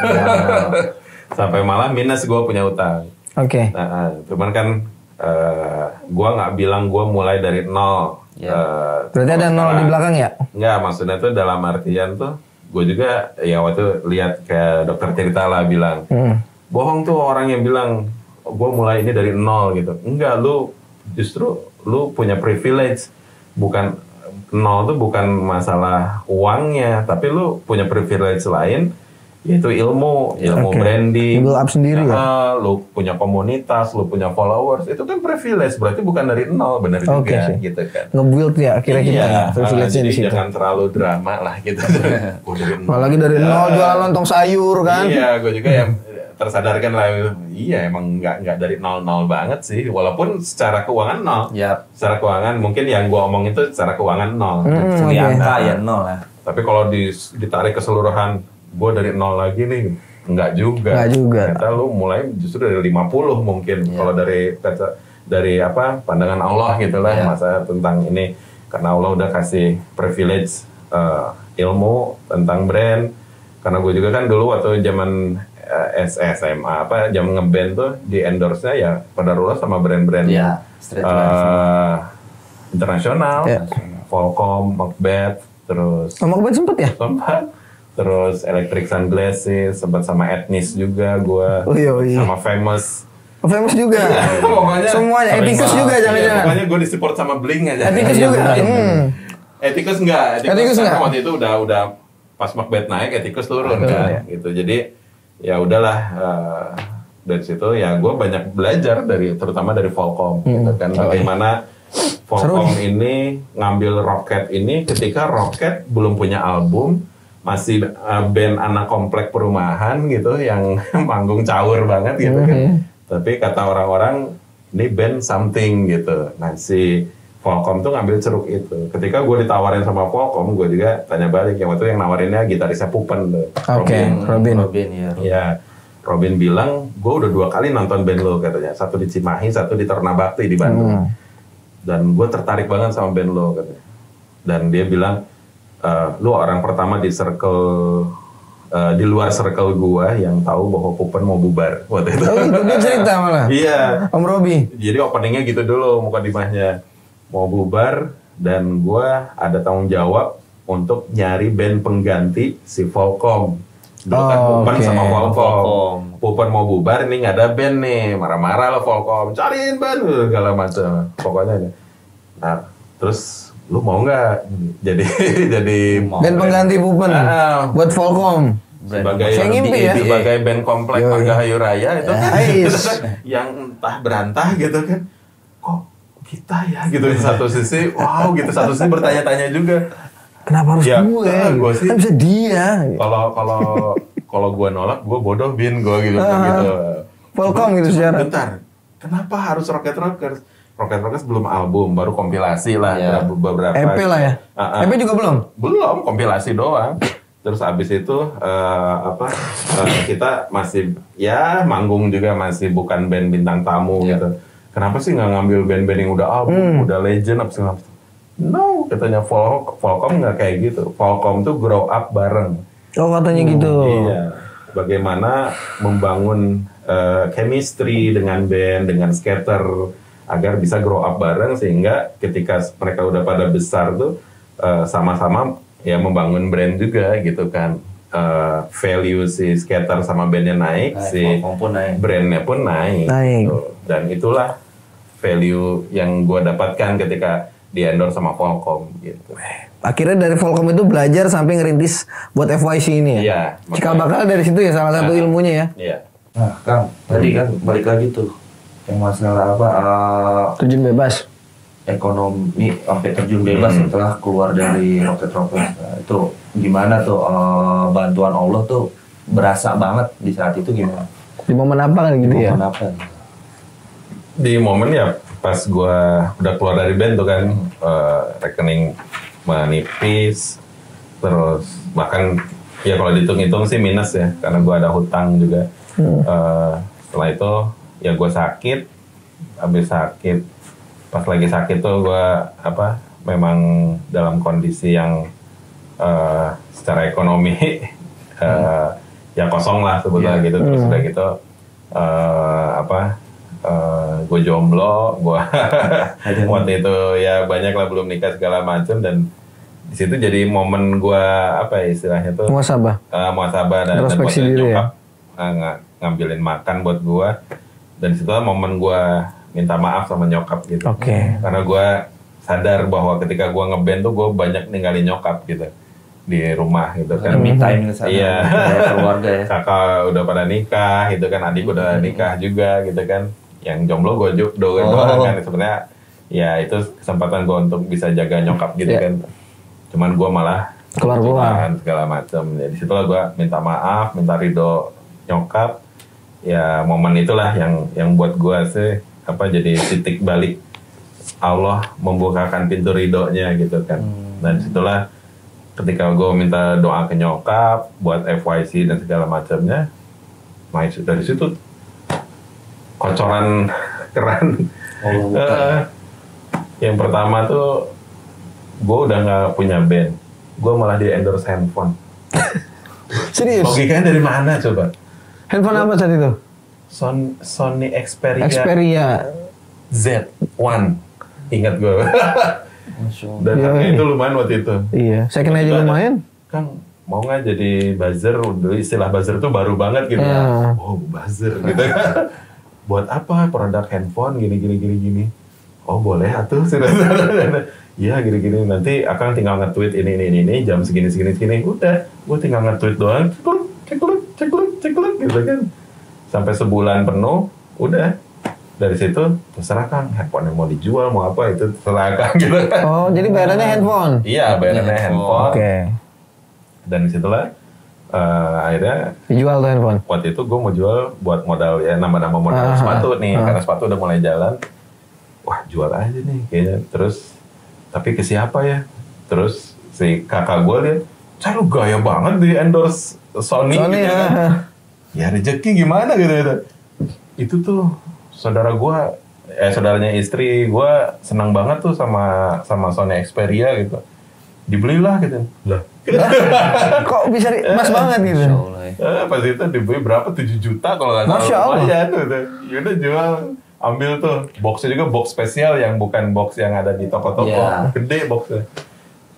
Sampai malah minus gue punya utang. Oke. Nah, cuman kan gue nggak bilang gue mulai dari nol. Berarti ada nol di belakang ya? Enggak, maksudnya tuh dalam artian tuh gue juga ya waktu lihat kayak dokter cerita lah bilang bohong tuh orang yang bilang gue mulai ini dari nol gitu. Enggak, lu justru lu punya privilege. Bukan nol tuh bukan masalah uangnya, tapi lu punya privilege lain yaitu ilmu branding, build up sendiri ya. Lu punya komunitas, lu punya followers, itu kan privilege, berarti bukan dari nol, benar juga gitu kan. Nge-build ya akhirnya kita privilege-nya di situ. Jangan terlalu drama lah gitu. Apalagi dari nol jualan lontong sayur kan. Iya, gue juga yang tersadarkan lah. Iya, emang nggak dari nol banget sih, walaupun secara keuangan nol. Secara keuangan mungkin yang gue omong itu secara keuangan nol. Di angka ya nol lah. Tapi kalau ditarik keseluruhan gue dari nol lagi nih, enggak juga. Ternyata lu mulai justru dari 50 mungkin. Kalau dari pandangan Allah gitu lah, masa tentang ini. Karena Allah udah kasih privilege ilmu tentang brand. Karena gue juga kan dulu waktu zaman SMA jam ngeband tuh di endorse-nya ya Qadarullah sama brand-brand internasional, Volcom, Macbeth, terus Macbeth sempet ya? Sempat. Terus Electric Sunglasses, sempat sama Etnis juga gue, sama Famous. Famous juga. Pokoknya semuanya. Ethicus juga jangan-jangan. Pokoknya gue disupport sama Blink aja. Ethicus juga. Ethicus enggak. Ethicus enggak. Waktu itu udah pas Macbeth naik, Ethicus turun kan. Gitu. Jadi ya udahlah dari situ ya gue banyak belajar terutama dari Volcom gitu kan. Bagaimana Volcom ini ngambil Rocket ini ketika Rocket belum punya album, masih band anak komplek perumahan gitu yang manggung caur banget gitu kan. Tapi kata orang-orang ini band something gitu. Nah si Volcom tuh ngambil ceruk itu. Ketika gue ditawarin sama Volcom, gue juga tanya balik. Yang waktu yang nawarinnya gitarisnya Pupen tuh. Robin. Iya. Robin bilang, gue udah 2 kali nonton band lo katanya. Satu di Cimahi, satu di Ternabakti di Bandung. Dan gue tertarik banget sama band lo katanya. Dan dia bilang, lu orang pertama di circle, di luar circle gue yang tahu bahwa Pupen mau bubar waktu itu. Oh itu dia cerita malah? Iya. Om Robi? Jadi openingnya gitu dulu mukadimahnya. Mau bubar dan gue ada tanggung jawab untuk nyari band pengganti si Volcom. Dulu kan Pupen sama Volcom. Pupen mau bubar, ini nggak ada band nih. Marah-marah lah Volcom. Cariin band, segala macam. Pokoknya. Nah, terus lu mau nggak jadi band pengganti Pupen buat Volcom? Sebagai band komplek Margahayu Raya itu kan yang entah berantah gitu kan. Kok kita ya gitu di satu sisi, wow gitu, satu sisi bertanya-tanya juga. Kenapa harus gue sih? Kan bisa dia. Kalau gue nolak, gue bodoh bin gue gitu. Volcom gitu sejarah. Bentar, kenapa harus Rocket Rockers? Rocket Rockers belum album, baru kompilasi lah beberapa. EP lah ya? EP juga belum? Belum, kompilasi doang. Terus abis itu kita masih manggung juga masih bukan band bintang tamu gitu. Kenapa sih nggak ngambil band-band yang udah album, udah legend apa segala macam? No, katanya Volcom nggak kayak gitu. Volcom tuh grow up bareng. Oh katanya gitu. Iya. Bagaimana membangun chemistry dengan band, dengan skater agar bisa grow up bareng sehingga ketika mereka udah pada besar tuh sama-sama ya membangun brand juga gitu kan. Value si skater sama bandnya naik, si brandnya pun naik. Gitu. Dan itulah value yang gue dapatkan ketika di endorse sama Volcom gitu. Akhirnya dari Volcom itu belajar sampai ngerintis buat FYC ini ya? Iya. Cikal bakal dari situ ya salah satu ilmunya ya? Iya. Nah Kang, tadi kan balik lagi tuh yang masalah terjun bebas. Ekonomi sampai terjun bebas setelah keluar dari Rocket Rockers. Nah, itu gimana tuh bantuan Allah tuh berasa banget di saat itu gimana? Di momen apa kan gitu ya? Momen apa? Di momen ya pas gue udah keluar dari band tuh kan rekening menipis, terus bahkan ya kalau dihitung-hitung sih minus ya karena gue ada hutang juga. Setelah itu ya gue sakit, habis sakit pas lagi sakit tuh gue memang dalam kondisi yang secara ekonomi ya kosong lah sebetulnya gitu. Terus udah gitu gue jomblo, gue waktu itu ya banyak lah belum nikah segala macam dan di situ jadi momen gue istilahnya tuh muhasabah dan buat diri nyokap ngambilin makan buat gue dan di situ momen gue minta maaf sama nyokap gitu. Karena gue sadar bahwa ketika gue ngeband tuh gue banyak ninggalin nyokap gitu di rumah gitu kan. Me time kesana. Iya. Keluarga ya. Kakak udah pada nikah gitu kan, adik udah nikah juga gitu kan. Yang jomblo gue doang kan sebenarnya ya itu kesempatan gue untuk bisa jaga nyokap gitu kan. Cuman gue malah keluar segala macam. Jadi situlah gue minta maaf, minta ridho nyokap. Ya momen itulah yang buat gue sih jadi titik balik Allah membukakan pintu ridhonya gitu kan. Dan situlah ketika gue minta doa ke nyokap buat FYC dan segala macamnya, dari situ kocoran keran. Yang pertama tuh gue udah nggak punya band, gue malah di endorse handphone. Serius? Logikanya dari mana coba? Handphone apa saat itu? Sony Xperia Z1, ingat gue. Dan harganya itu lumayan waktu itu. Iya, second aja lumayan. Kang, mau nggak jadi buzzer? Istilah buzzer tuh baru banget gitu. Oh, buzzer gitu. Buat apa produk handphone gini. Oh, boleh atuh. Iya, gini. Nanti Akang tinggal nge-tweet ini jam segini. Udah, gue tinggal nge-tweet doang. Ceklut gitu kan. Sampai sebulan penuh, udah. Dari situ terserah Kang, handphone yang mau dijual mau apa itu terserah Kang gitu. Oh, jadi bayarannya handphone? Iya, bayarannya handphone. Oke. Dan disitulah akhirnya dijual tuh handphone. Waktu itu gue mau jual buat modal ya nambah modal sepatu nih karena sepatu udah mulai jalan. Wah, jual aja nih kayaknya. Terus Tapi ke siapa ya? Terus si kakak gue lihat, "Cah, lu gaya banget di endorse Sony gitu ya. kan." Ya rezeki gimana gitu. Itu tuh saudaranya istri gue senang banget tuh sama Sony Xperia gitu. Dibelilah gitu. Lah. Kok bisa mas banget gitu? Pas itu dibeli berapa? 7 juta kalau nggak salah. Masya Allah. Lumayan tuh. Yaudah jual. Ambil tuh. Boxnya juga box spesial yang bukan box yang ada di toko-toko. Yeah. Gede boxnya.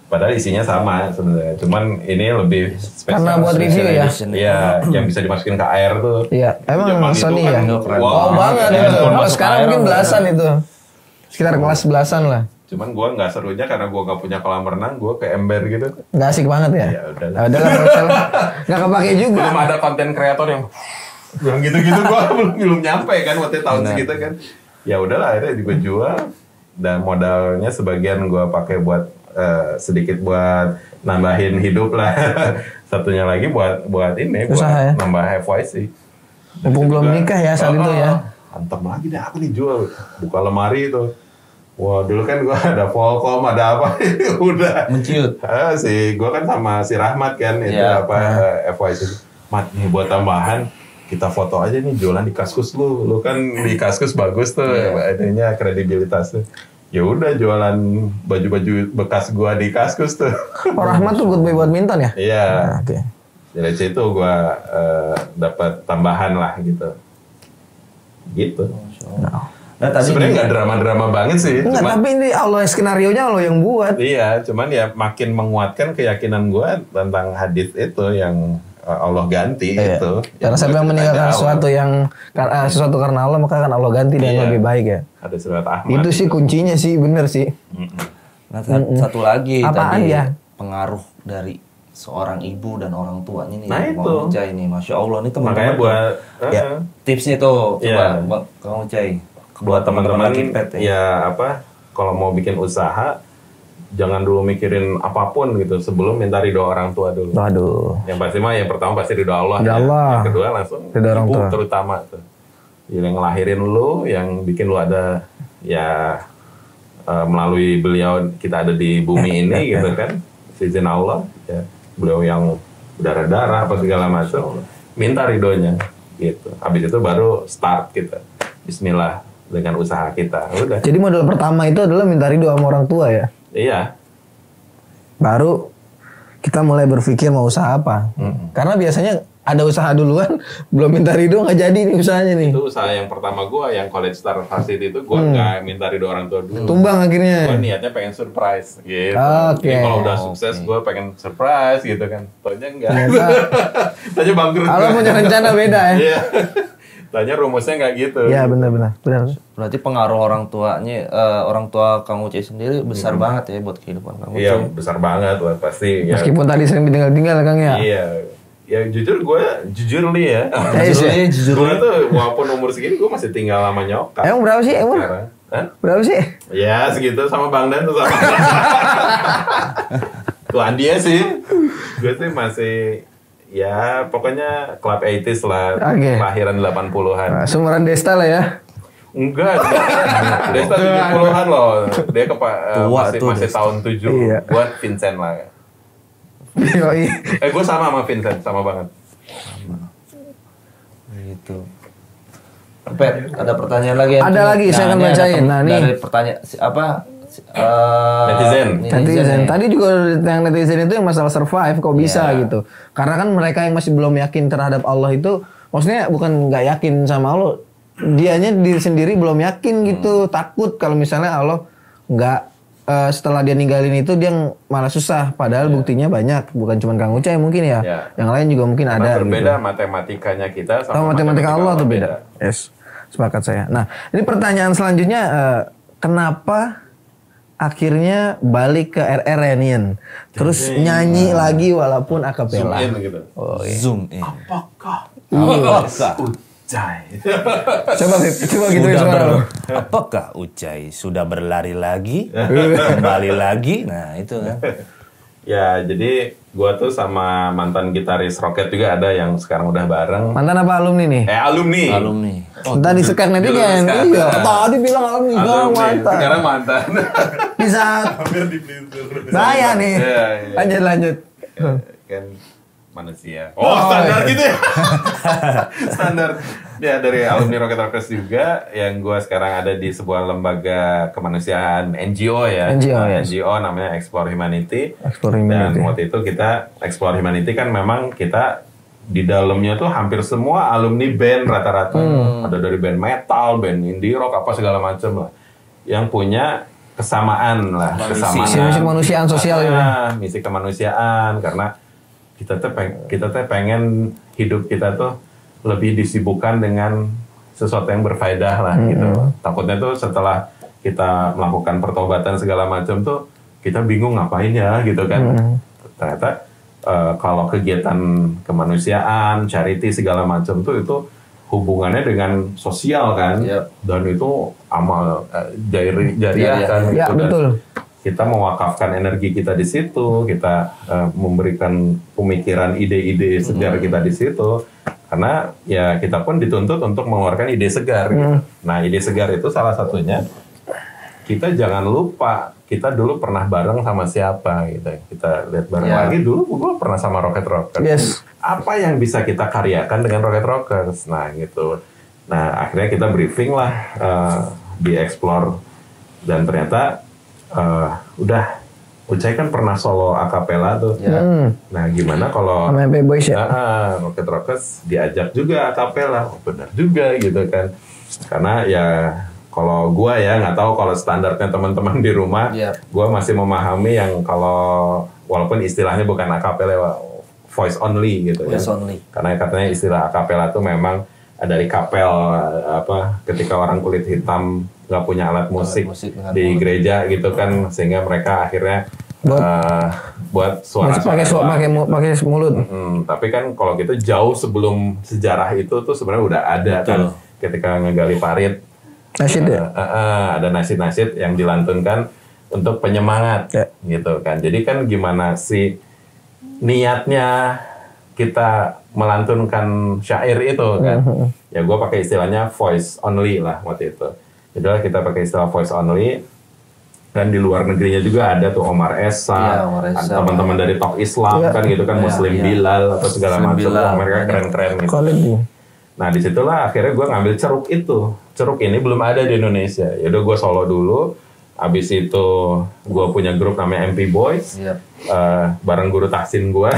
Padahal isinya sama sebenarnya. Cuman ini lebih spesial. Karena buat review ya? Iya. Yang bisa dimasukin ke air tuh. Iya. Emang Sony kan, ya? wow banget itu. Kalau sekarang mungkin belasan itu. Sekitar kelas belasan lah. Cuman gue nggak serunya karena gue nggak punya kolam renang, gue ke ember gitu. Nggak asik banget ya? Ya udah. Udah lah, nggak kepake juga. Belum ada konten kreator yang gitu-gitu gue belum nyampe kan waktu tahun segitu kan. Ya udahlah akhirnya juga jual dan modalnya sebagian gue pakai buat sedikit buat nambahin hidup lah. Satunya lagi buat ini usaha, buat nambah FYC. Mumpung belum nikah ya saat itu ya. Mantap lagi deh apa nih jual. Buka lemari itu. Wah dulu kan gue ada Volcom ada apa udah menciut. Gue kan sama si Rahmat kan itu FYC. Mat nih buat tambahan kita foto aja nih jualan di Kaskus lu kan di Kaskus bagus tuh adanya kredibilitas tuh. Ya udah jualan baju-baju bekas gue di Kaskus tuh. Oh Rahmat tuh good boy badminton ya? Iya. Oke. Dari situ gue dapat tambahan lah gitu. Nah, sebenarnya nggak drama-drama banget sih. Enggak, tapi ini Allah skenario-nya Allah yang buat. Iya, cuman ya makin menguatkan keyakinan gue tentang hadis itu yang Allah ganti itu. Karena siapa yang meninggalkan sesuatu karena Allah maka akan Allah ganti dengan lebih baik ya. Ada surat Ahmad. Itu sih kuncinya sih, bener sih. Nah, satu lagi apaan tadi ya? Pengaruh dari seorang ibu dan orang tuanya nih. Nah itu. Ucai nih, Masya Allah nih teman-teman. Makanya buat tipsnya tuh coba Kang Ucai. Buat teman-teman ya apa kalau mau bikin usaha jangan dulu mikirin apapun gitu sebelum minta ridho orang tua dulu. Waduh. Yang pasti mah yang pertama pasti ridho Allah. Yang kedua langsung ridho orang tua terutama tuh. Yang ngelahirin lu, yang bikin lu ada ya melalui beliau kita ada di bumi ini gitu kan. Izin Allah ya. Beliau yang berdarah-darah apa segala macam. Minta ridhonya gitu. Habis itu baru start kita. Bismillah dengan usaha kita. Udah. Jadi modal pertama itu adalah minta ridho sama orang tua ya? Iya. Baru kita mulai berpikir mau usaha apa. Karena biasanya ada usaha duluan, belum minta ridho nggak jadi nih usahanya nih. Itu usaha yang pertama gue, yang College Star Varsity itu gue nggak minta ridho orang tua dulu. Tumbang akhirnya. Gue niatnya pengen surprise gitu. Oke. Kalau udah sukses gue pengen surprise gitu kan. Taunya enggak. Tanya bangkrut. Allah punya rencana beda ya. Iya. Tanya rumusnya nggak gitu. Iya benar. Berarti pengaruh orang tuanya, orang tua Kang Ucai sendiri besar banget ya buat kehidupan Kang Ucai. Iya besar banget lah pasti. Meskipun tadi sering ditinggal-tinggal Kang ya. Iya. Ya jujur nih ya. Jujur Gue tuh walaupun umur segini gue masih tinggal sama nyokap. Emang berapa sih umur? Berapa sih? Ya segitu sama Bang Dan tuh sama. Tuan dia sih. Gue sih masih ya pokoknya Club 80s lah. Kelahiran 80-an. Nah, Sumuran Desta lah ya. Enggak. Desta 70-an loh. Dia masih tahun 7. Iya. Buat Vincent lah. Gue sama Vincent, sama banget. Gitu. Pet, ada pertanyaan lagi? Ada lagi, saya akan bacain. Nah, nih. Dari pertanyaan apa? Netizen. Tadi juga yang netizen itu yang masalah survive kok bisa gitu. Karena kan mereka yang masih belum yakin terhadap Allah itu, maksudnya bukan nggak yakin sama Allah, dianya diri sendiri belum yakin gitu, takut kalau misalnya Allah nggak setelah dia ninggalin itu dia malah susah. Padahal buktinya banyak, bukan cuma Kang Ucai mungkin ya. Yang lain juga mungkin ada. Berbeda gitu. matematikanya kita sama matematika Allah tuh beda. Yes, sepakat saya. Nah, ini pertanyaan selanjutnya, kenapa akhirnya balik ke RR-Nian, terus nyanyi lagi walaupun akapela. Zoom in gitu. Zoom in. Apakah Ucai? Coba gitu suara lo. Apakah Ucai sudah berlari lagi, kembali lagi? Nah itu kan. Ya jadi Gua tuh sama mantan gitaris Rocket juga ada yang sekarang udah bareng. Mantan apa alumni nih? Alumni. Tadi sekat nanti kan? Iya. Tadi bilang alumni, sekarang mantan. Sekarang mantan. Bisa. Saya nih. Lanjut. Kan manusia. Standar gitu ya. Standar. Ya dari alumni Rocket Rockers juga, yang gue sekarang ada di sebuah lembaga kemanusiaan NGO ya. NGO namanya Explore Humanity. Dan waktu itu kita Explore Humanity kan memang kita di dalamnya tuh hampir semua alumni band rata-rata. Ada dari band metal, band indie rock, apa segala macam lah. Yang punya kesamaan lah. Misi kemanusiaan sosial ini. Misi kemanusiaan, karena kita tuh pengen hidup kita tuh lebih disibukkan dengan sesuatu yang berfaedah lah gitu. Takutnya tuh setelah kita melakukan pertobatan segala macam tuh kita bingung ngapain ya gitu kan. Ternyata kalau kegiatan kemanusiaan, charity segala macam tuh itu hubungannya dengan sosial kan. Dan itu amal jariah kan gitu kan. Betul. Kita mewakafkan energi kita di situ, kita memberikan pemikiran ide-ide segar kita di situ, karena ya kita pun dituntut untuk mengeluarkan ide segar. Gitu. Nah, ide segar itu salah satunya kita jangan lupa kita dulu pernah bareng sama siapa gitu. Kita lihat bareng lagi dulu gue pernah sama Rocket Rockers. Yes. Apa yang bisa kita karyakan dengan Rocket Rockers? Nah gitu. Nah akhirnya kita briefing lah di Explore, dan ternyata udah Ucai kan pernah solo akapela tuh. Nah gimana kalau MP Boys ya? Rocket Rockers diajak juga akapela? Oh, benar juga gitu kan. Karena ya kalau gue ya nggak tahu kalau standarnya teman-teman di rumah, gue masih memahami yang kalau walaupun istilahnya bukan akapela, voice only gitu ya. Karena katanya istilah akapela tuh memang dari kapel, ketika orang kulit hitam nggak punya alat musik di gereja gitu kan, sehingga mereka akhirnya buat suara pakai mulut. Tapi kan kalau gitu jauh sebelum sejarah itu tuh sebenarnya udah ada kan, ketika ngegali parit nasyid ada nasyid-nasyid yang dilantunkan untuk penyemangat gitu kan. Jadi kan gimana sih niatnya kita melantunkan syair itu kan. Ya gue pakai istilahnya voice only lah waktu itu. Jadilah kita pakai istilah voice only. Dan di luar negerinya juga ada tuh Omar Esa, teman-teman dari Talk Islam kan gitu kan, Muslim Bilal atau segala macam. Mereka keren-keren gitu. Nah disitulah akhirnya gue ngambil ceruk itu. Ceruk ini belum ada di Indonesia. Yaudah gue solo dulu. Abis itu gue punya grup namanya MP Boys. Bareng guru tahsin gue.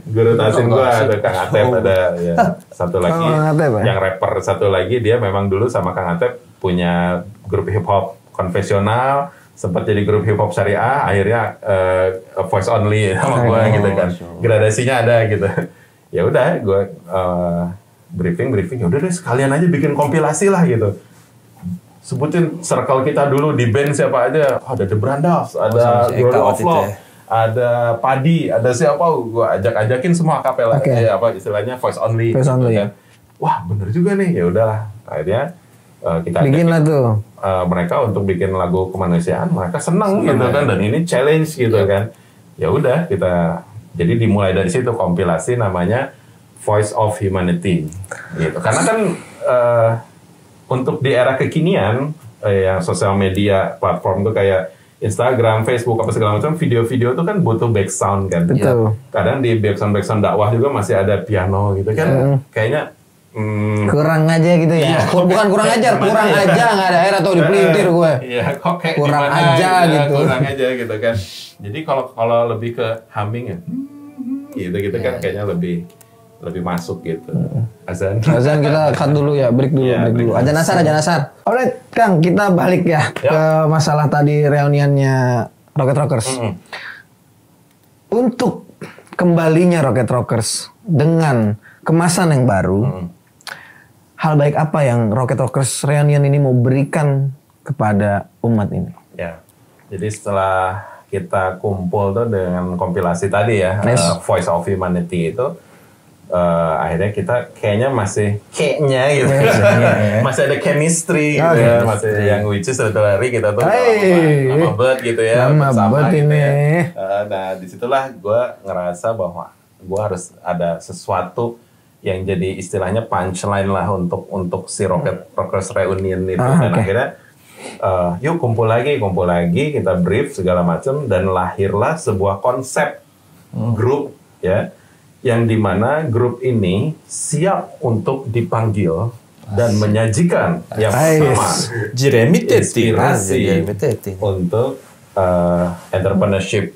Guru tahsin gue ada Kang Atep, ada ya, satu lagi. Yang rapper satu lagi, dia memang dulu sama Kang Atep punya grup hip hop konvensional. Sempat jadi grup hip hop syariah. Akhirnya voice only sama gue gitu kan. Gradasinya ada gitu. Ya udah gue briefing ya udah deh sekalian aja bikin kompilasi lah gitu, sebutin circle kita dulu di band siapa aja, ada The Brandas, ada Glory of Love, ada Padi, ada siapa, gue ajak-ajakin semua akapela, istilahnya voice only gitu kan. Wah bener juga nih, ya udahlah akhirnya kita bikin lah tuh mereka untuk bikin lagu kemanusiaan, mereka senang gitu kan, dan ini challenge gitu kan. Ya udah kita jadi dimulai dari situ kompilasi namanya Voice of Humanity gitu. Karena kan untuk di era kekinian yang sosial media platform tuh kayak Instagram, Facebook apa segala macam, video-video tuh kan butuh background kan. Betul. Kadang di background dakwah juga masih ada piano gitu kan. Kayaknya kurang aja gitu ya. Bukan kurang ajar, kurang aja nggak ada air atau dipelintir gue. Iya, kok kayak kurang aja gitu. Kurang aja gitu kan. Jadi kalau lebih ke humming ya, gitu kan kayaknya lebih masuk gitu. Azan kita cut dulu ya, break dulu. Azan asar. Alright, Kang, kita balik ya ke masalah tadi reuniannya Rocket Rockers. Untuk kembalinya Rocket Rockers dengan kemasan yang baru, hal baik apa yang Rocket Rockers reunion ini mau berikan kepada umat ini? Ya, jadi setelah kita kumpul tuh dengan kompilasi tadi ya, Voice of Humanity itu, akhirnya kita kayaknya masih gitu. Masih ada chemistry gitu ya. Masih yang which is satu hari kita tuh lama banget gitu ya. Lama banget ini. Nah disitulah gue ngerasa bahwa gue harus ada sesuatu yang jadi istilahnya punchline lah untuk si Rockers Reunion itu. Dan akhirnya yuk kumpul lagi, kita brief segala macam dan lahirlah sebuah konsep grup ya, yang dimana grup ini siap untuk dipanggil dan menyajikan yang pertama inspirasi untuk entrepreneurship.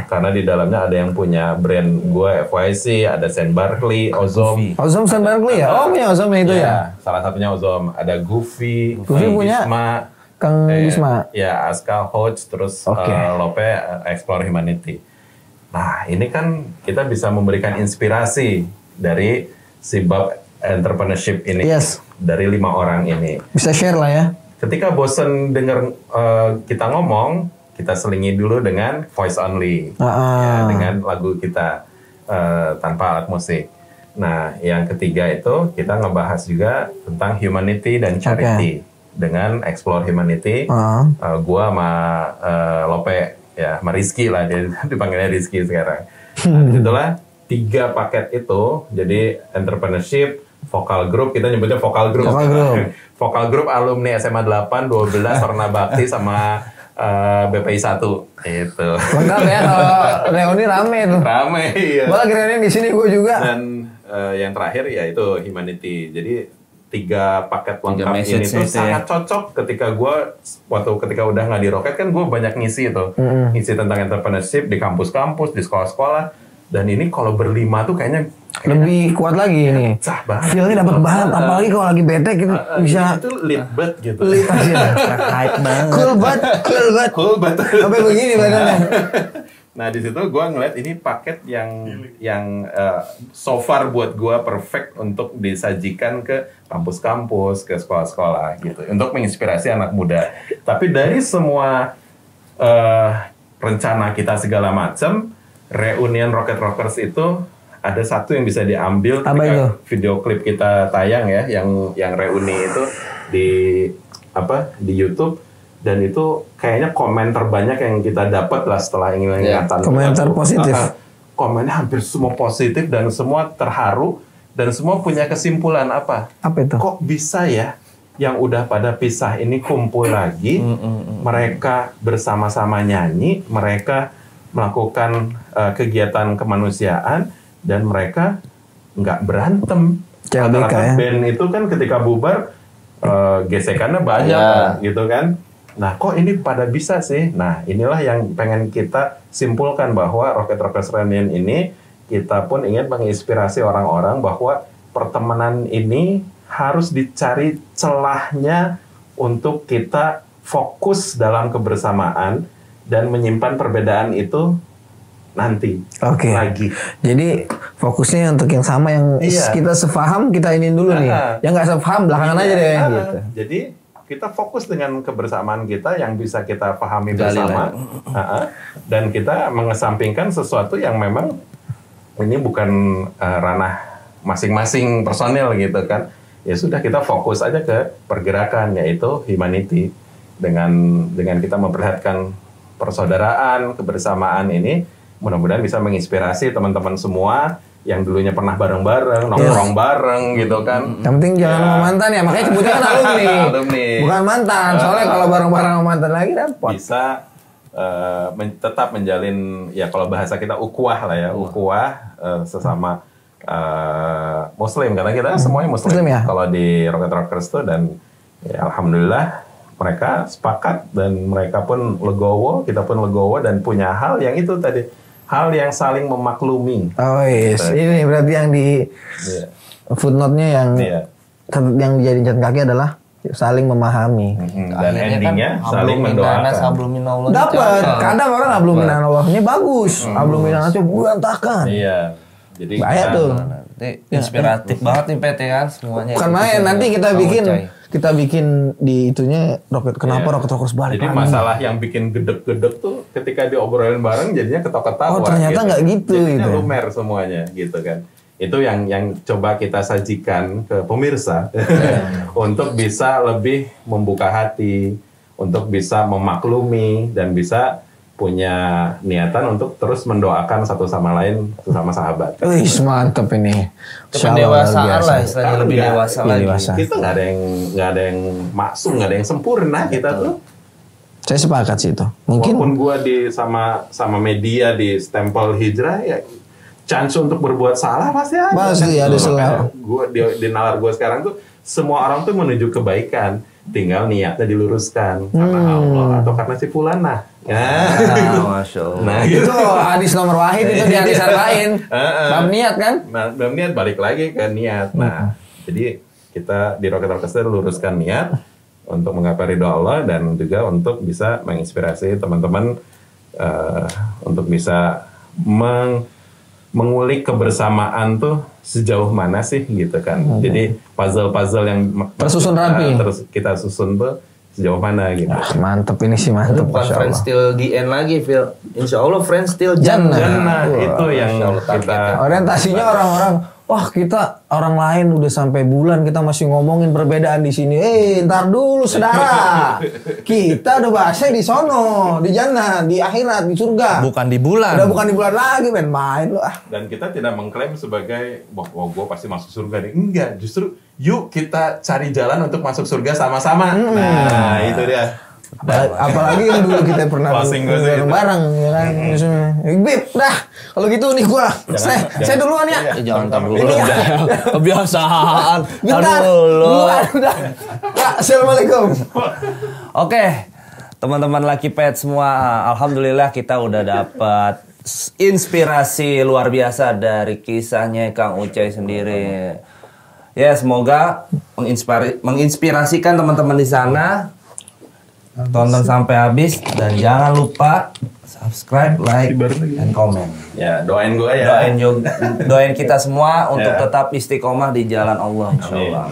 Karena di dalamnya ada yang punya brand gue FYC, ada Saint Barkley, Ozom Saint Barkley ya? Oh punya Ozom itu ya? Salah satunya Ozom, ada Goofy punya Kang Bisma. Ya, Aska Hodge, terus Lope Explore Humanity. Nah, ini kan kita bisa memberikan inspirasi dari si bab entrepreneurship ini. Dari 5 orang ini. Bisa share lah ya. Ketika bosen denger kita ngomong, kita selingi dulu dengan voice only. Ya, dengan lagu kita tanpa alat musik. Nah, yang ketiga itu kita ngebahas juga tentang humanity dan charity. Dengan Explore Humanity, gua sama Lope, ya, sama Rizky lah, dia dipanggilnya Rizky sekarang. Nah, disitulah 3 paket itu, jadi entrepreneurship, vokal group, kita nyebutnya vokal group. Vokal group alumni SMA 8, 12, Warna Bakti sama BPI 1 itu. Lengkap ya kalau reuni rame tuh. Rame, iya. Gua lagi reuni di sini gua juga. Dan yang terakhir ya itu Humanity. Jadi 3 paket lengkap ini tuh sangat cocok ketika ketika udah nggak di Rocket kan gue banyak ngisi itu. Ngisi tentang entrepreneurship di kampus-kampus, di sekolah-sekolah. Dan ini kalau berlima tuh kayaknya lebih kuat lagi ini. Feel-nya dapat banget, apalagi kalau lagi bete gitu bisa itu lead banget gitu. Hype banget. Cool banget. Sampai begini badannya. Nah di situ gue ngeliat ini paket yang so far buat gue perfect untuk disajikan ke kampus-kampus, ke sekolah-sekolah gitu, untuk menginspirasi anak muda. Tapi dari semua rencana kita segala macam, reunion Rocket Rockers itu ada satu yang bisa diambil ketika video klip kita tayang ya, yang reuni itu di YouTube. Dan itu kayaknya komen terbanyak yang kita dapat lah setelah ingatan. Komentar positif. Komennya hampir semua positif dan semua terharu dan semua punya kesimpulan apa? Apa itu? Kok bisa ya yang udah pada pisah ini kumpul lagi, mereka bersama-sama nyanyi, mereka melakukan kegiatan kemanusiaan dan mereka nggak berantem. Rata-rata band itu kan ketika bubar gesekannya banyak gitu kan. Nah, kok ini pada bisa sih? Nah, inilah yang pengen kita simpulkan bahwa Rocket Rockers Reunion ini kita pun ingin menginspirasi orang-orang bahwa pertemanan ini harus dicari celahnya untuk kita fokus dalam kebersamaan dan menyimpan perbedaan itu nanti lagi. Jadi fokusnya untuk yang sama yang kita sepaham kita iniin dulu nih. Yang nggak sepaham belakangan aja deh. Gitu. Jadi kita fokus dengan kebersamaan kita yang bisa kita pahami bersama, dan kita mengesampingkan sesuatu yang memang ini bukan ranah masing-masing personil gitu kan. Ya sudah kita fokus aja ke pergerakan yaitu humanity dengan kita memperlihatkan persaudaraan, kebersamaan ini mudah-mudahan bisa menginspirasi teman-teman semua yang dulunya pernah bareng-bareng, nongkrong bareng gitu kan. Yang penting jangan sama mantan ya, makanya sebutnya kan alumni. Bukan mantan, soalnya kalau bareng-bareng sama mantan lagi repot. Bisa tetap menjalin, ya kalau bahasa kita ukuah lah ya, ukuah sesama Muslim, karena kita semuanya Muslim ya? Kalau di Rocket Rockers tuh, dan ya, alhamdulillah mereka sepakat dan mereka pun legowo, kita pun legowo dan punya hal yang itu tadi. Hal yang saling memaklumi. Oh yes, ini berarti yang di footnote-nya yang dijadiin catatan kaki adalah saling memahami. Dan endingnya kan, saling mendoakan. Dapat. Kadang orang habluminan Allahnya bagus, habluminan itu berantakan. Iya. Jadi bahaya tuh. Inspiratif banget nih PT kan semuanya. Bukan main, nanti kita bikin di itunya kenapa Rocket Rockers balik. Jadi masalah yang bikin gedek-gedek tuh ketika diobrolin bareng jadinya ketok-ketawa. Oh ternyata nggak gitu. Jadinya lumer semuanya gitu kan. Itu yang coba kita sajikan ke pemirsa untuk bisa lebih membuka hati, untuk bisa memaklumi dan bisa punya niatan untuk terus mendoakan satu sama lain, sesama sahabat. Wih, mantep ini. Pendewasaan lah, istilahnya lebih dewasa lagi. Kita nggak ada yang maksum, nggak ada yang sempurna kita tuh. Saya sepakat sih itu. Mungkin walaupun gue sama media di stempel hijrah ya. Chance untuk berbuat salah pasti ada. Pasti ada salah. Gue di nalar gue sekarang tuh semua orang tuh menuju kebaikan, tinggal niatnya diluruskan karena Allah atau karena si fulana. Masya Allah. Nah, itu hadis nomor wahid itu di hadis lain. Bab niat kan? Bab niat balik lagi ke niat. Nah, jadi kita di Rocket Orchestra luruskan niat untuk menggapai ridho Allah dan juga untuk bisa menginspirasi teman-teman untuk bisa mengulik kebersamaan tuh sejauh mana sih gitu kan. Jadi puzzle-puzzle yang tersusun rapi terus kita susun tuh sejauh mana gitu. Mantep ini sih, mantep. Bukan friends till the end lagi, Phil. Insya Allah friends till Jannah. Itu yang kita orientasinya orang-orang. Wah, kita orang lain udah sampai bulan kita masih ngomongin perbedaan di sini. Ntar dulu saudara. Kita udah bahasnya di sono, di jannah, di akhirat, di surga. Bukan di bulan. Udah bukan di bulan lagi, main lu. Dan kita tidak mengklaim sebagai wah gue pasti masuk surga nih. Enggak, justru yuk kita cari jalan untuk masuk surga sama-sama. Nah, itu dia. Apalagi yang dulu kita pernah bareng ya kan. Bib, dah. Kalau gitu nih gua. Saya duluan ya. Jangan tar dulu. Kebiasaan. Bentar. Udah. Ya, assalamualaikum. Oke. Teman-teman Lucky Pet semua, alhamdulillah kita udah dapat inspirasi luar biasa dari kisahnya Kang Ucai sendiri. Ya, semoga menginspirasikan teman-teman di sana. Tonton sampai habis dan jangan lupa subscribe, like, dan komen. Ya, doain gue ya. Doain kita semua untuk tetap istiqomah di jalan Allah, insyaallah.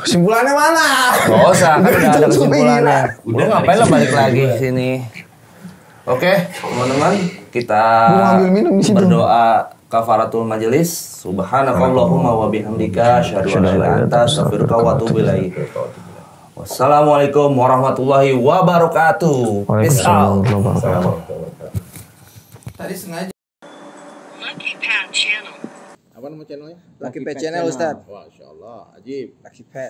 Kesimpulannya mana? Gak usah, kan udah ada kesimpulannya. Udah ngapain lo balik lagi sini? Oke, teman-teman, kita berdoa kafaratul majelis. Subhanakallahumma wa bihamdika asyhadu an la ilaha illa anta astaghfiruka wa atubu ilaik. Wassalamualaikum warahmatullahi wabarakatuh. Peace out. Tadi sengaja. Lucky Pet Channel. Apa nama channelnya? Lucky Pet Channel, Ustaz. Masya Allah, ajib. Lucky Pet.